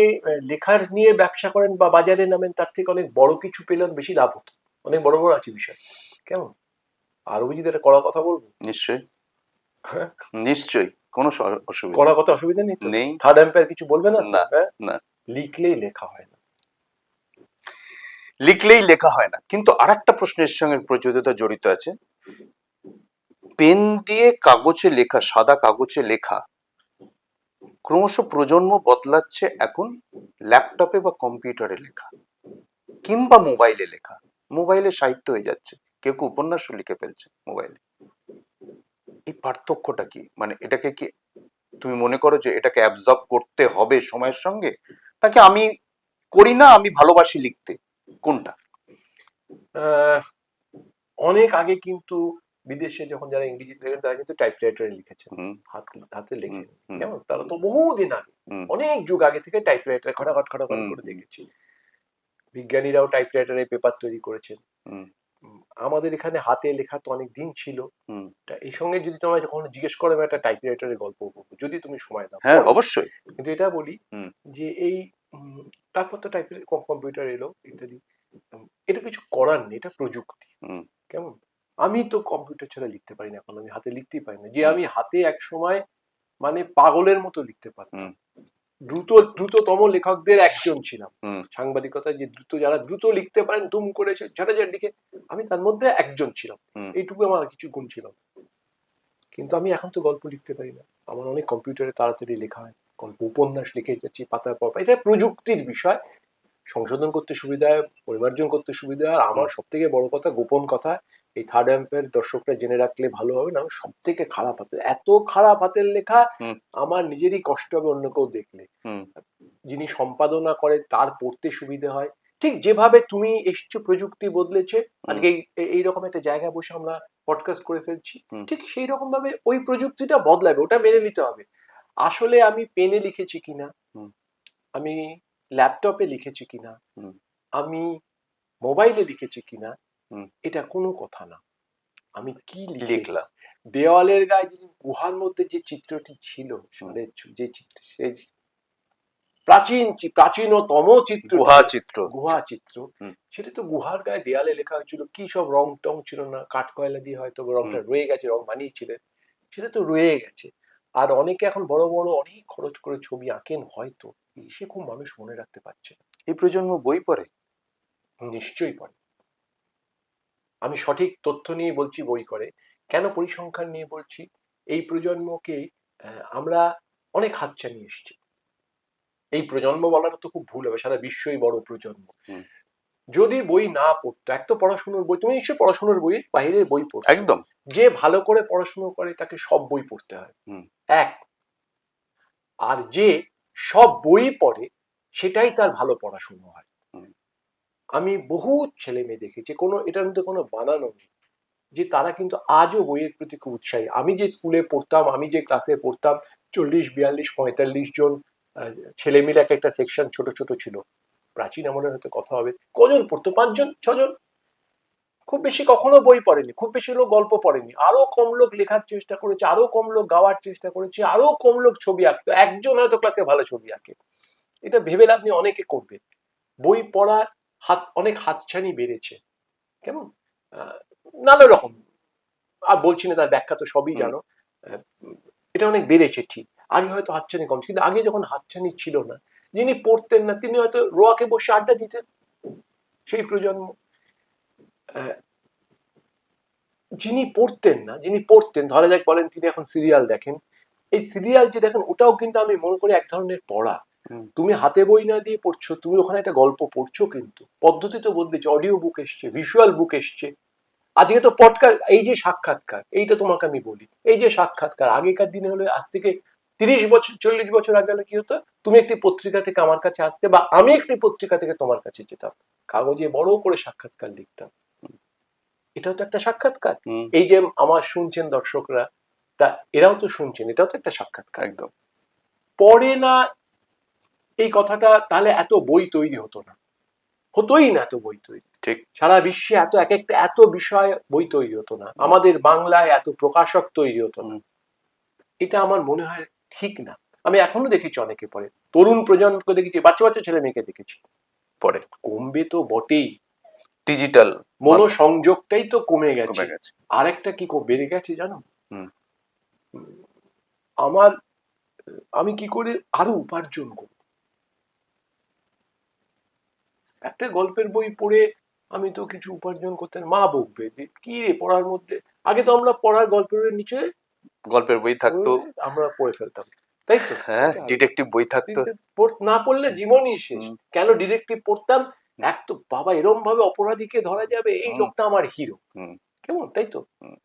লেখার নিয়ে ব্যবসা করেন বা বাজারে নামেন, তার থেকে অনেক বড় কিছু পেলে বেশি লাভ হতো, অনেক বড় বড় আছে বিষয়। কেমন, আর অভিজিৎ একটা কড়া কথা বলবো? নিশ্চয়ই, নিশ্চয়ই, কোনো অসুবিধা, কড়া কথা অসুবিধা নেই তো? নেই। থার্ড এম্পায়ার কিছু বলবে না তো? হ্যাঁ, না, লিখলেই লেখা হয় না, লিখলেই লেখা হয় না। কিন্তু আরেকটা প্রশ্নের সঙ্গে প্রচলিততা জড়িত আছে, পেন দিয়ে কাগজে লেখা, সাদা কাগজে লেখা ক্রমশ প্রজন্ম বদলাচ্ছে, এখন ল্যাপটপে বা কম্পিউটারে লেখা, কিংবা মোবাইলে লেখা, মোবাইলে সাহিত্য হয়ে যাচ্ছে, কেউ কেউ উপন্যাসও লিখে ফেলছে মোবাইলে। এই পার্থক্যটা কি? মানে এটাকে কি তুমি মনে করো যে এটাকে অ্যাবজর্ব করতে হবে সময়ের সঙ্গে, নাকি আমি করি না, আমি ভালোবাসি লিখতে, কোনটা? অনেক আগে কিন্তু বিদেশে যখন যারা ইংরেজি লেখেন তারা কিন্তু টাইপরাইটারে লিখেছেন, হুম, হাতে লেখেন। হুম, কেমন, তারা তো বহুদিন আগে, হুম, অনেক যুগ আগে থেকে টাইপরাইটার খটাখট খটাখট হুম, করে দেখেছি। বিজ্ঞানীরাও টাইপরাইটারে পেপার তৈরি করেছেন। হুম, আমাদের এখানে হাতে লেখা তো অনেক দিন ছিল। হুম। তা এই সঙ্গে যদি তোমায় যখন জিজ্ঞেস করো, আমি একটা টাইপরাইটারের গল্প বলবো, যদি তুমি সময় দাও হ্যাঁ, পড়ো। অবশ্যই। কিন্তু এটা বলি হুম, যে এই তারপর তো টাইপের কম্পিউটার এলো ইত্যাদি। এটা কিছু করার নেই, এটা প্রযুক্তি। হুম, কেমন, আমি তো কম্পিউটার ছাড়া লিখতে পারি না এখন, আমি হাতে লিখতেই পারি না। যে হুম, আমি হাতে এক সময় মানে পাগলের মতো লিখতে হুম, পারতাম, দ্রুততম লেখকদের একজন ছিলাম। হুম, সাংবাদিকতায় যে যারা দ্রুত লিখতে পারেন, দুম করে ঝাঁটাঝাট লিখে, আমি তার মধ্যে একজন ছিলাম। হুম, এইটুকু আমার কিছু গুণ ছিল। কিন্তু আমি এখন তো গল্প লিখতে পারি না, আমার অনেক কম্পিউটারে তাড়াতাড়ি লেখা হয়, গল্প উপন্যাস লিখে যাচ্ছি পাতার পর পাতা। এটা প্রযুক্তির বিষয়, সংশোধন করতে সুবিধা হয়, পরিমার্জন করতে সুবিধা হয়। আর হুম, আমার সব থেকে বড় কথা, গোপন কথা, এই থার্ড অ্যাম্পের দর্শকরা জেনে রাখলে ভালো হবে, না সব থেকে খারাপ হাতের, এত খারাপ হাতের লেখা, হুম, আমার নিজেরই কষ্ট হবে অন্য কেউ দেখলে। হুম, যিনি সম্পাদনা করে তার পড়তে সুবিধে হয়। ঠিক যেভাবে তুমি এসছো, প্রযুক্তি বদলেছে, হুম, আজকে এইরকম একটা জায়গায় বসে আমরা পডকাস্ট করে ফেলছি, হুম, ঠিক সেই রকম ভাবে ওই প্রযুক্তিটা বদলাবে, ওটা মেনে নিতে হবে। আসলে আমি পেনে লিখেছি কিনা, হুম, আমি ল্যাপটপে লিখেছি কিনা, হুম, আমি মোবাইলে লিখেছি কিনা, হুম। এটা কোনো কথা না, আমি কি লিখে লিখলাম। দেওয়ালের গায়ে যে গুহার মধ্যে যে চিত্রটি ছিল, হুম। যে চিত্র, সেই প্রাচীনতম চিত্রটি, গুহা চিত্র। গুহা চিত্র, হুম, সেটা তো গুহার গায়ে দেয়ালে লেখা হয়েছিল, কি সব রং টং ছিল না, কাঠ কয়লা দিয়ে হয়তো হুম, রংটা রয়ে গেছে, রং বানিয়েছিলেন, সেটা তো রয়ে গেছে। আর অনেকে এখন বড় বড় অনেক খরচ করে ছবি আঁকেন, হয়তো সে খুব মানুষ মনে রাখতে পারছে না। এই প্রজন্ম বই পড়ে? নিশ্চয়ই পড়ে। আমি সঠিক তথ্য নিয়ে বলছি বই করে। কেন পরিসংখ্যান নিয়ে বলছি, এই প্রজন্মকে আমরা অনেক হাতছানি এসছি। এই প্রজন্ম বলাটা তো খুব ভুল হবে, সারা বিশ্বই বড় প্রজন্ম। হুম, যদি বই না পড়তো, এক তো পড়াশুনোর বই, তুমি নিশ্চয়ই পড়াশুনোর বই বাইরের বই পড়ছো, একদম। যে ভালো করে পড়াশুনো করে তাকে সব বই পড়তে হয়, হুম, এক। আর যে সব বই পড়ে, সেটাই তার ভালো পড়াশুনো হয়। হুম, আমি বহু ছেলে মেয়ে দেখেছি, কোনো এটার মধ্যে কোনো বানানো নেই, যে তারা কিন্তু আজও বইয়ের প্রতি খুব উৎসাহী। আমি যে স্কুলে পড়তাম, আমি যে ক্লাসে পড়তাম, 40, 42, 45 জন ছেলে মিলে একটা সেকশন, ছোট ছোট ছিল। প্রাচীন আমলের হয়তো কথা হবে, কজন পড়তো, 5 জন 6 জন, খুব বেশি কখনো বই পড়েনি, খুব বেশি লোক গল্প পড়েনি, আরো কম লোক লেখার চেষ্টা করেছে, আরো কম লোক গাওয়ার চেষ্টা করেছে, আরো কম লোক ছবি আঁকতো, একজন হয়তো ক্লাসে ভালো ছবি আঁকে। এটা ভেবে লাভ নেই, অনেকে করবে। বই পড়ার অনেক হাতছানি বেড়েছে। কেমন, আহ, নানা রকম, আর বলছি না, তার ব্যাখ্যা তো সবই হুম, জানো। আহ, এটা অনেক বেড়েছে ঠিক, আগে হয়তো হাতছানি কম ছিল, কিন্তু আগে যখন হাতছানি ছিল না, যিনি পড়তেন না তিনি হয়তো রোয়াকে বসে আড্ডা দিতেন। সেই প্রজন্ম। আহ, যিনি পড়তেন না, যিনি পড়তেন, ধরা যাক বলেন তিনি এখন সিরিয়াল দেখেন, এই সিরিয়াল যে দেখেন, ওটাও কিন্তু আমি মনে করি এক ধরনের পড়া। হুম, তুমি হাতে বই না দিয়ে পড়ছো, তুমি ওখানে একটা গল্প পড়ছো, কিন্তু পদ্ধতি তো বদলেছে, অডিও বুক এসছে, ভিজুয়াল বুক এসছে। আজকে তো পডকাস্ট, এই যে সাক্ষাৎকার, এইটা তোমাকে আমি বলি, এই যে সাক্ষাৎকার, আগেকার দিনে হলে, আজ থেকে 30 বছর 40 বছর আগে হলে কি হতো, তুমি একটি পত্রিকা থেকে আমার কাছে আসতে, বা আমি একটি পত্রিকা থেকে তোমার কাছে যেতাম, কাগজে বড় করে সাক্ষাৎকার লিখতাম, এটাও তো একটা সাক্ষাৎকার। হুম, এই যে আমার শুনছেন দর্শকরা, তা এরাও তো শুনছেন, এটাও তো একটা সাক্ষাৎকার। একদম। পড়ে না, এই কথাটা তাহলে এত বই তৈরি হতো না, হতোই না এত বই তৈরি, ঠিক। সারা বিশ্বে এত এক একটা এত বিষয় বই তৈরি হতো না, হুম, আমাদের বাংলায় এত প্রকাশক তৈরি হতো না। হুম, এটা আমার মনে হয় ঠিক না। আমি এখনো দেখেছি অনেকে পড়ে, তরুণ প্রজন্মকে দেখেছি, বাচ্চা বাচ্চা ছেলে মেয়েকে দেখেছি পড়ে। কমবে তো বটেই, ডিজিটাল মনোসংযোগটাই তো কমে গেছে। কমে গেছে। আরেকটা কি বেড়ে গেছে জানো, হুম, আমার, আমি কি করে আরো উপার্জন করব, একটা গল্পের বই পড়ে আমি তো কিছু উপার্জন করতে, মা বকবে যে কি রে পড়ার মধ্যে, আগে তো আমরা পড়ার গল্পের নিচে গল্পের বই থাকতো। আমরা পড়ে ফেলতাম, তাই তো, হ্যাঁ, এটা আগে। ডিটেকটিভ বই থাকতো। কিন্তু না পড়লে জীবনই শেষ। হুম, কেন ডিটেকটিভ পড়তাম, হুম, এক তো বাবা এরম ভাবে অপরাধীকে ধরা যাবে, এই হুম, লোকটা আমার হিরো, হুম, কেমন, তাই তো, হুম,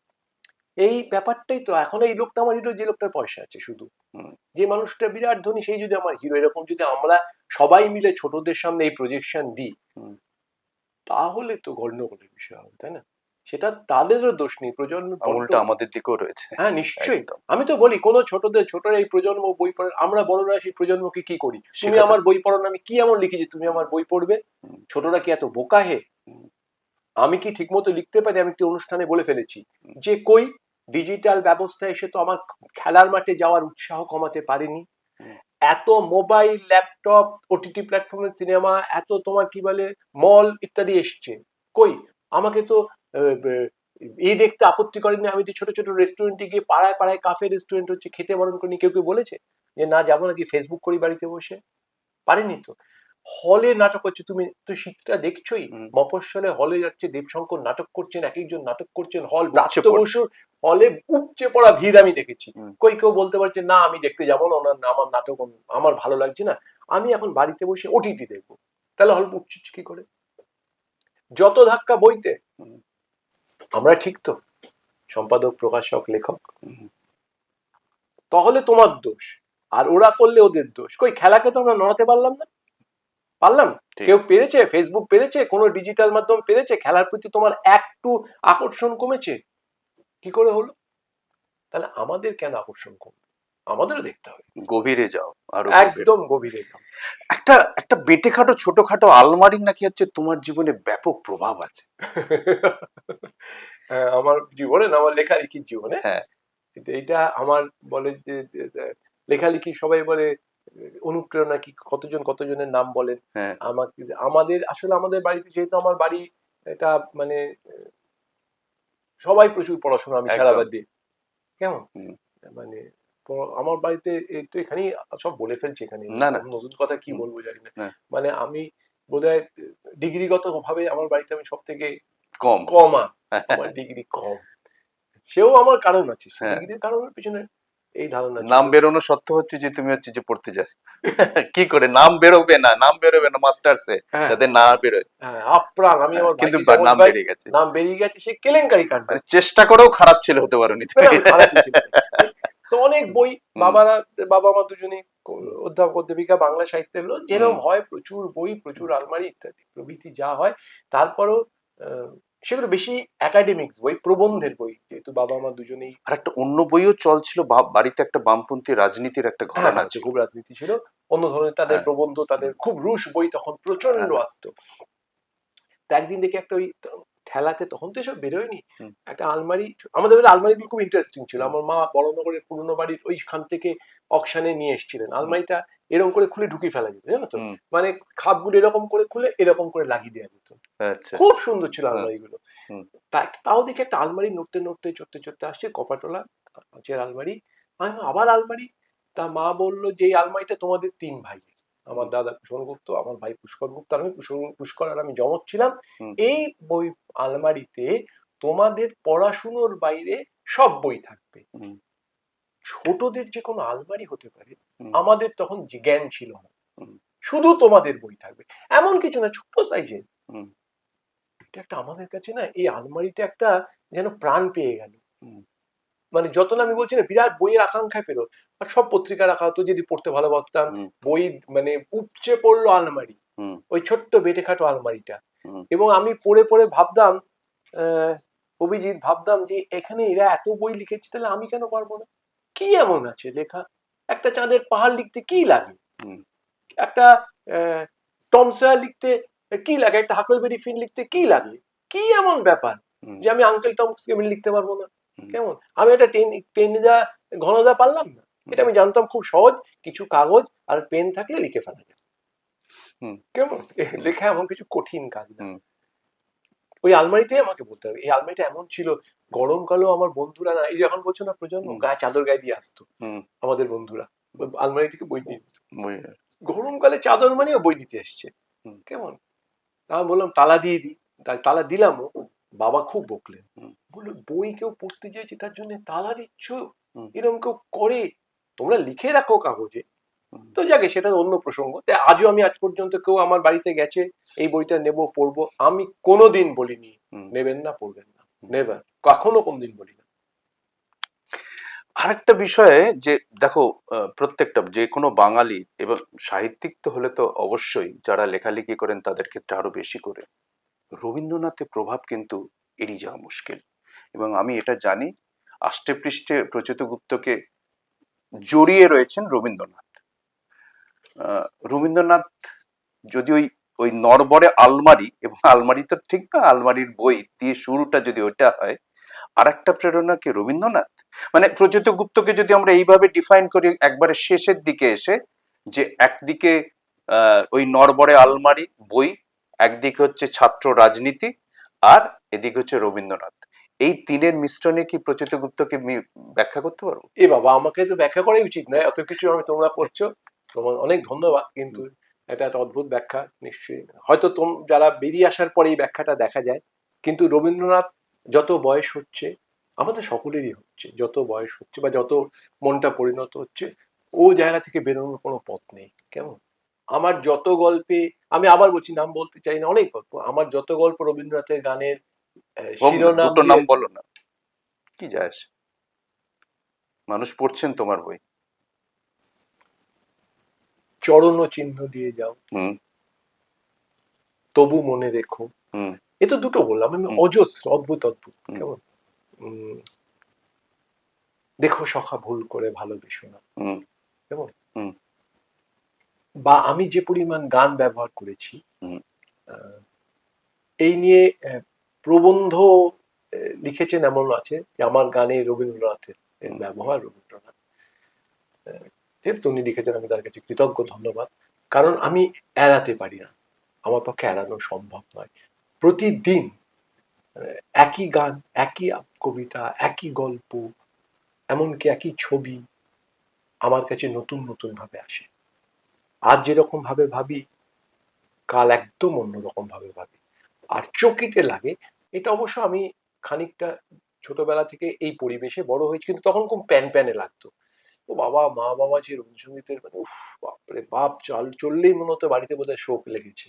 এই ব্যাপারটাই তো, এখন এই লোকটা আমার হিরো যে লোকটার পয়সা আছে শুধু, হুম, যে মানুষটা বিরাট ধনী সেই যদি আমার হিরো, এরকম যদি আমরা সবাই মিলে ছোটদের সামনে এই প্রজেকশন দিই, হুম, তাহলে তো গন্ডগোলের বিষয় হবে, তাই না? সেটা তাদেরও দোষ নেই, প্রজন্ম উল্টা আমাদের দিকেও রয়েছে। হ্যাঁ নিশ্চয়ই। একদম আমি তো বলি কোনো ছোটরা এই প্রজন্ম বই পড়ে, আমরা বড়রা সেই প্রজন্মকে কি করি? তুমি শেখাতে আমার বই পড়ো না, আমি কি এমন লিখেছি তুমি আমার বই পড়বে? হুম, ছোটরা কি এত বোকা হে? হুম, আমি কি ঠিকমতো লিখতে পারি? আমি একটি অনুষ্ঠানে বলে ফেলেছি হুম, যে কই ডিজিটাল ব্যবস্থা এসে তো আমার খেলার মাঠে যাওয়ার উৎসাহ কমাতে পারেনি। হুম, এত মোবাইল, ল্যাপটপ, ওটিটি প্ল্যাটফর্মের সিনেমা, এত তোমার কি বলে মল ইত্যাদি এসছে, কই আমাকে তো এই দেখতে আপত্তি করেনি। আমি তো ছোট ছোট রেস্টুরেন্টে গিয়ে পাড়ায় পাড়ায় কাফে রেস্টুরেন্ট হচ্ছে, খেতে বারণ করিনি। কেউ কেউ বলেছে যে না যাবো নাকি? ফেসবুক করি বাড়িতে বসে? পারেনি তো। হলে নাটক হচ্ছে, তুমি তো শীতটা দেখছোই, হুম, মফস্বলে হলে যাচ্ছে, দেবশঙ্কর নাটক করছেন, এক একজন নাটক করছেন, হল উপচে প্রাপ্ত পড়ছে। বসুর হলে উপচে পড়া ভিড় আমি দেখেছি। হুম, কই কেউ বলতে পারছে না আমি দেখতে যাবো না, আমার নাটক আমার ভালো লাগছে না, আমি এখন বাড়িতে বসে ওটিটি দেখবো? তাহলে হল উপচে কি করে? যত ধাক্কা বইতে। হুম, আমরা ঠিক তো, সম্পাদক, প্রকাশক, লেখক, হুম, তাহলে তোমার দোষ। আর ওরা করলে ওদের দোষ। কই খেলাকে তো আমরা নড়াতে পারলাম না? পারলাম? ঠিক। কেউ পেরেছে? ফেসবুক পেরেছে? কোনো ডিজিটাল মাধ্যম পেরেছে? খেলার প্রতি তোমার একটু আকর্ষণ কমেছে? কি করে হলো? তাহলে আমাদের কেন আকর্ষণ কমবে? আমাদেরও দেখতে হবে। গভীরে যাও, আরো গভীরে। একদম গভীরে যাও। একটা একটা বেটেখাটো ছোটখাটো আলমারির নাকি হচ্ছে তোমার জীবনে ব্যাপক প্রভাব আছে। হ্যাঁ, আমার জীবনে না, আমার লেখালেখির জীবনে। হ্যাঁ, কিন্তু এইটা আমার বলে যে লেখালেখি সবাই বলে অনুপ্রেরণা কি, কতজন কতজনের নাম বলেন। হ্যাঁ, আমাকে আমাদের আসলে আমাদের বাড়িতে যেহেতু আমার বাড়ি এটা মানে সবাই প্রচুর পড়াশোনা, আমি ছাড়া একদম। বাদ দিয়ে। কেমন হুম, মানে আমার বাড়িতে এই তো এখানেই সব বলে ফেলছি, এখানে না, না। নতুন কথা কি হুম, বলবো জানি না। হ্যাঁ, মানে আমি বোধহয় ডিগ্রিগত ভাবে আমার বাড়িতে আমি সব থেকে কম। কম আমার ডিগ্রি কম। সেও আমার কারণ আছে, সে হ্যাঁ, ডিগ্রির কারণের পিছনে এই ধারণা নাম ছিল। বেরোনো সত্য হচ্ছে যে তুমি হচ্ছে যে পড়তে যাচ্ছ। কি করে নাম বেরোবে না, নাম বেরোবে না মাস্টার্সে, হ্যাঁ, যাতে না বেরোয়। হ্যাঁ, আপ্রাণ আমি আমার কিন্তু ভাইকে যেমন নাম ভাই, বেরিয়ে গেছে। নাম বেরিয়ে গেছে, সে কেলেঙ্কারি কাণ্ড। মানে চেষ্টা করেও খারাপ ছেলে হতে পারোনি মানে তুমি। আমি খারাপই ছিলাম। তো অনেক বই, হুম, বাবা মা দুজনেই হুম, অধ্যাপক অধ্যাপিকা, বাংলা সাহিত্যের লোক, হুম, যেরকম হয় প্রচুর বই, প্রচুর আলমারি ইত্যাদি প্রভৃতি যা হয়। তারপরও আহ, সেগুলো বেশি একাডেমিক্স বই, হুম। প্রবন্ধের বই, যেহেতু বাবা মা দুজনেই। আর একটা অন্য বইও চলছিল, বাড়িতে একটা বামপন্থী রাজনীতির একটা হ্যাঁ, ঘরানা বাড়িতে ছিল। খুব রাজনীতি ছিল, অন্য ধরনের তাদের হ্যাঁ, প্রবন্ধ, তাদের হুম, খুব রুশ বই তখন প্রচন্ড হ্যাঁ, আসতো। তো একদিন দেখি একটা ওই ঠেলাতে, তখন তো এসব বেরোয়নি, হুম, একটা আলমারি, আমাদের বাড়ির আলমারিগুলো খুব ইন্টারেস্টিং ছিল। হুম, আমার মা বড়নগরের পুরনো বাড়ির ওইখান থেকে অকশানে নিয়ে এসেছিলেন হুম, আলমারিটা। এরকম করে খুলে ঢুকিয়ে ফেলা যেত, জানো তো? হুম, মানে খাপগুলো এরকম করে খুলে এরকম করে লাগিয়ে দেওয়া যেত। আচ্ছা, খুব সুন্দর ছিল হ্যাঁ, আলমারিগুলো। হুম, তাও দেখি একটা আলমারি নড়তে নড়তে চড়তে চড়তে আসছে, কপাটোলা কাঁচের আলমারি। আমি বললাম, আবার আলমারি? তা মা বললো যে এই আলমারিটা তোমাদের তিন ভাই, আমার হুম, দাদা কুশল গুপ্ত, আমার ভাই পুষ্কর গুপ্ত, আর আমি পুষ্কর আর আমি জমজ ছিলাম। হুম, এই বই আলমারিতে তোমাদের পড়াশুনোর বাইরে সব বই থাকবে। হুম, ছোটদের যে কোনো আলমারি হতে পারে, হুম, আমাদের তখন যে জ্ঞান ছিল না, হুম, শুধু তোমাদের বই থাকবে। এমন কিছু না, ছোট সাইজের। হুম, এটা একটা আমাদের কাছে না, এই আলমারিটা একটা যেন প্রাণ পেয়ে গেল। হুম, মানে যত না, আমি বলছি না, বিরাট বইয়ের আকাঙ্ক্ষায় পেলো, আর সব পত্রিকা রাখা হতো, যদি পড়তে ভালোবাসতাম। হুম, বই মানে উপচে পড়লো আলমারি, হুম, ওই ছোট্ট বেটেখাটো আলমারিটা। হুম, এবং আমি পড়ে পড়ে ভাবতাম, আহ, অভিজিৎ, ভাবতাম যে এখানে এরা এত বই লিখেছে, তাহলে আমি কেন পারবো না? কি এমন আছে লেখা? একটা চাঁদের পাহাড় লিখতে কি লাগে? হুম, একটা টম সয়ার লিখতে কি লাগে? একটা হাকলবেরি ফিন লিখতে কি লাগে? কি এমন ব্যাপার হুম, যে আমি আঙ্কেল টম স্কিমিল লিখতে পারবো না? হুম, কেমন আমি একটা টেনে ঘনদা পারলাম না? এটা আমি জানতাম খুব সহজ, কিছু কাগজ আর পেন থাকলে লিখে ফেলা যায়। হুম, কেমন হুম, লেখা এমন কিছু কঠিন কাজ না। হুম, ওই আলমারিটাই আমাকে বলতে হবে। এই আলমারিটা এমন ছিল, গরমকালেও আমার বন্ধুরা না, এই যে এখন বলছো না প্রজন্ম, হুম, গায়ে চাদর গায়ে দিয়ে আসতো হুম, আমাদের বন্ধুরা, ওই আলমারি থেকে বই নিয়ে নিত। বই- গরমকালে চাদর মানেও বই নিতে এসছে। হুম, কেমন আমি বললাম তালা দিয়ে দিই, তালা দিলামও। বাবা খুব বকলেন, হুম, বললো বই কেউ পড়তে চেয়েছে তার জন্য তালা দিচ্ছ? হুম, এরকম কেউ করে? তোমরা লিখে রাখো কাগজে। হুম, তো যাকে, সেটা অন্য প্রসঙ্গ। তাই আজও আমি আজ পর্যন্ত কেউ আমার বাড়িতে গেছে এই বইটা নেবো পড়বো, আমি কোনোদিন বলিনি হুম, নেবেন না পড়বেন না, হুম। নেবার কখনো কোনদিন বলি না। আরেকটা বিষয়ে যে দেখো, প্রত্যেকটা যে কোনো বাঙালি এবং সাহিত্যিক তো হলে তো অবশ্যই যারা লেখালেখি করেন তাদের ক্ষেত্রে আরো বেশি করে রবীন্দ্রনাথের প্রভাব কিন্তু এড়িয়ে যাওয়া মুশকিল। এবং আমি এটা জানি আষ্টে পৃষ্ঠে প্রচেত গুপ্তকে জড়িয়ে রয়েছেন রবীন্দ্রনাথ। রবীন্দ্রনাথ যদি ওই ওই নরবরে আলমারি, এবং আলমারি তো ঠিক না, আলমারির বই দিয়ে শুরুটা যদি ওটা হয়, আর একটা প্রেরণা কি রবীন্দ্রনাথ। মানে প্রচেত গুপ্তকে যদি আমরা এইভাবে ডিফাইন করি একবারে শেষের দিকে এসে, যে একদিকে ওই নরবরে আলমারি বই, একদিকে হচ্ছে ছাত্র রাজনীতি, আর এদিকে হচ্ছে রবীন্দ্রনাথ, এই তিনের মিশ্রণে কি প্রচেত গুপ্তকে ব্যাখ্যা করতে পারবো? এ বাবা, আমাকে তো ব্যাখ্যা করাই উচিত নয়, এত কিছু তোমরা করছো। তোমার অনেক ধন্যবাদ, কিন্তু এটা একটা অদ্ভুত ব্যাখ্যা নিশ্চয়ই। হয়তো যারা বেরিয়ে আসার পরে এই ব্যাখ্যাটা দেখা যায়। কিন্তু রবীন্দ্রনাথ যত বয়স হচ্ছে, আমাদের সকলেরই হচ্ছে, যত বয়স হচ্ছে বা যত মনটা পরিণত হচ্ছে, ও জায়গা থেকে বেরোনোর কোনো পথ নেই। কেমন, আমার যত গল্পে, আমি আবার বলছি, নাম বলতে চাই না, অনেক গল্প, আমার যত গল্প রবীন্দ্রনাথের গানের শিরোনাম দুটো দিয়ে, নাম বলো না, কি যায় আসে, মানুষ পড়ছেন তোমার বই। চরণ চিহ্ন দিয়ে যাও, হুম তবু মনে রেখো, হুম এ তো দুটো বললাম, আমি হুম অজস্র, অদ্ভুত অদ্ভুত। হুম কেমন, উম, দেখো সখা ভুল করে ভালোবেসো না, হুম কেমন, হুম বা আমি যে পরিমাণ গান ব্যবহার করেছি, হুম আহ, এই নিয়ে প্রবন্ধ লিখেছেন এমন আছে যে আমার গানে রবীন্দ্রনাথের হুম ব্যবহার, রবীন্দ্রনাথ যেহেতু উনি লিখেছেন, আমি তার কাছে কৃতজ্ঞ, ধন্যবাদ। কারণ আমি এড়াতে পারি না, আমার পক্ষে এড়ানো সম্ভব নয়। প্রতিদিন একই গান, একই কবিতা, একই গল্প, এমনকি একই ছবি আমার কাছে নতুন নতুন ভাবে আসে। আজ যেরকম ভাবে ভাবি, কাল একদম অন্যরকম ভাবে ভাবি, আর চকিতে লাগে। এটা অবশ্য আমি খানিকটা ছোটবেলা থেকে এই পরিবেশে বড় হয়েছি, কিন্তু তখন খুব প্যান প্যানে লাগতো। ও বাবা, মা বাবা যে রবীন্দ্রসঙ্গীতের, মানে উফ, বাপরে বাপ, চাল চললেই মনে হতো বাড়িতে বোধহয় শোক লেগেছে।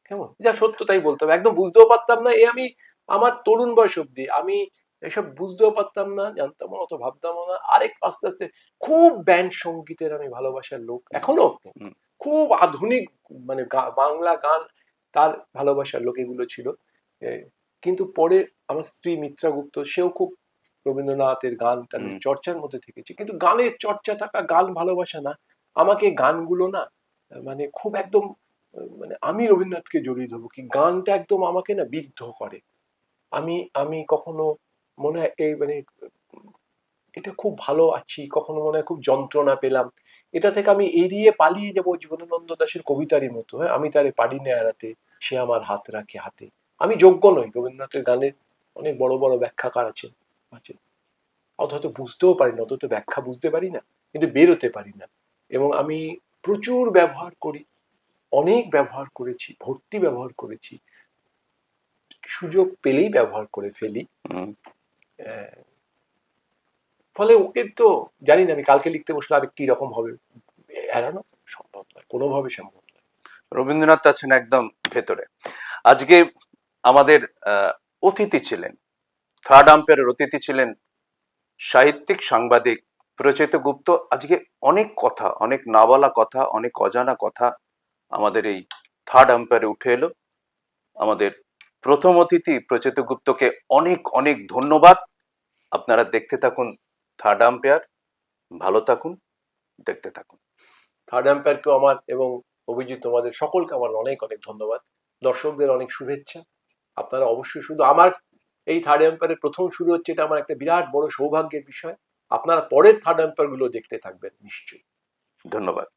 কেমন, যা সত্য তাই বলতে হবে, একদম বুঝতেও পারতাম না। আমি আমার তরুণ বয়স অব্দি আমি এসব বুঝতেও পারতাম না, জানতাম না, অত ভাবতামও না। আরেক আস্তে আস্তে খুব ব্যান্ড সঙ্গীতের আমি ভালোবাসার লোক, এখনো হুম খুব আধুনিক, মানে বাংলা গান তার ভালোবাসার লোক, এগুলো ছিল। এ, কিন্তু পরে আমার স্ত্রী মিত্রা গুপ্ত, সেও খুব রবীন্দ্রনাথের গান টানের হুম চর্চার মধ্যে থেকেছে। কিন্তু গানের চর্চা থাকা, গান ভালোবাসা না, আমাকে গানগুলো না, মানে খুব একদম, মানে আমি রবীন্দ্রনাথকে জড়িয়ে ধরবো কি, গানটা একদম আমাকে না বিদ্ধ করে। আমি আমি কখনো মনে হয় এই, মানে এটা খুব ভালো আছি, কখনো মনে হয় খুব যন্ত্রণা পেলাম, এটা থেকে আমি এড়িয়ে পালিয়ে যাবো জীবনানন্দ দাশের কবিতারই মতো। হ্যাঁ, আমি তারে পারি না এড়াতে, সে আমার হাত রাখে হাতে। আমি যোগ্য নই, রবীন্দ্রনাথের গানের অনেক বড় বড় ব্যাখ্যাকার আছেন, আছেন, অত হয়তো বুঝতেও পারি না, অত তো ব্যাখ্যা বুঝতে পারি না, কিন্তু বেরোতে পারি না। এবং আমি প্রচুর ব্যবহার করি, অনেক ব্যবহার করেছি, ভর্তি ব্যবহার করেছি, সুযোগ পেলেই ব্যবহার করে ফেলি। হুম। আহ, ফলে ওকে তো জানি না, আমি কালকে লিখতে বসলে আর কি রকম হবে, এড়ানো সম্ভব নয়, কোনোভাবে সম্ভব নয়। রবীন্দ্রনাথ আছেন একদম ভেতরে। আজকে আমাদের অতিথি ছিলেন, থার্ড আম্পায়ারের অতিথি ছিলেন সাহিত্যিক সাংবাদিক প্রচেত গুপ্ত। আজকে অনেক কথা, অনেক না বলা কথা, অনেক অজানা কথা আমাদের এই থার্ড আম্পায়ারে উঠে এলো। আমাদের প্রথম অতিথি প্রচেত গুপ্তকে অনেক অনেক ধন্যবাদ। আপনারা দেখতে থাকুন থার্ড আম্পায়ার, ভালো থাকুন, দেখতে থাকুন। থার্ড এম্পায়ারকেও আমার এবং অভিজিৎ, তোমাদের সকলকে আমার অনেক অনেক ধন্যবাদ। দর্শকদের অনেক শুভেচ্ছা। আপনারা অবশ্যই, শুধু আমার এই থার্ড এম্পায়ারের প্রথম শুরু হচ্ছে, এটা আমার একটা বিরাট বড় সৌভাগ্যের বিষয়। আপনারা পরের থার্ড এম্পায়ার গুলো দেখতে থাকবেন নিশ্চয়ই। ধন্যবাদ।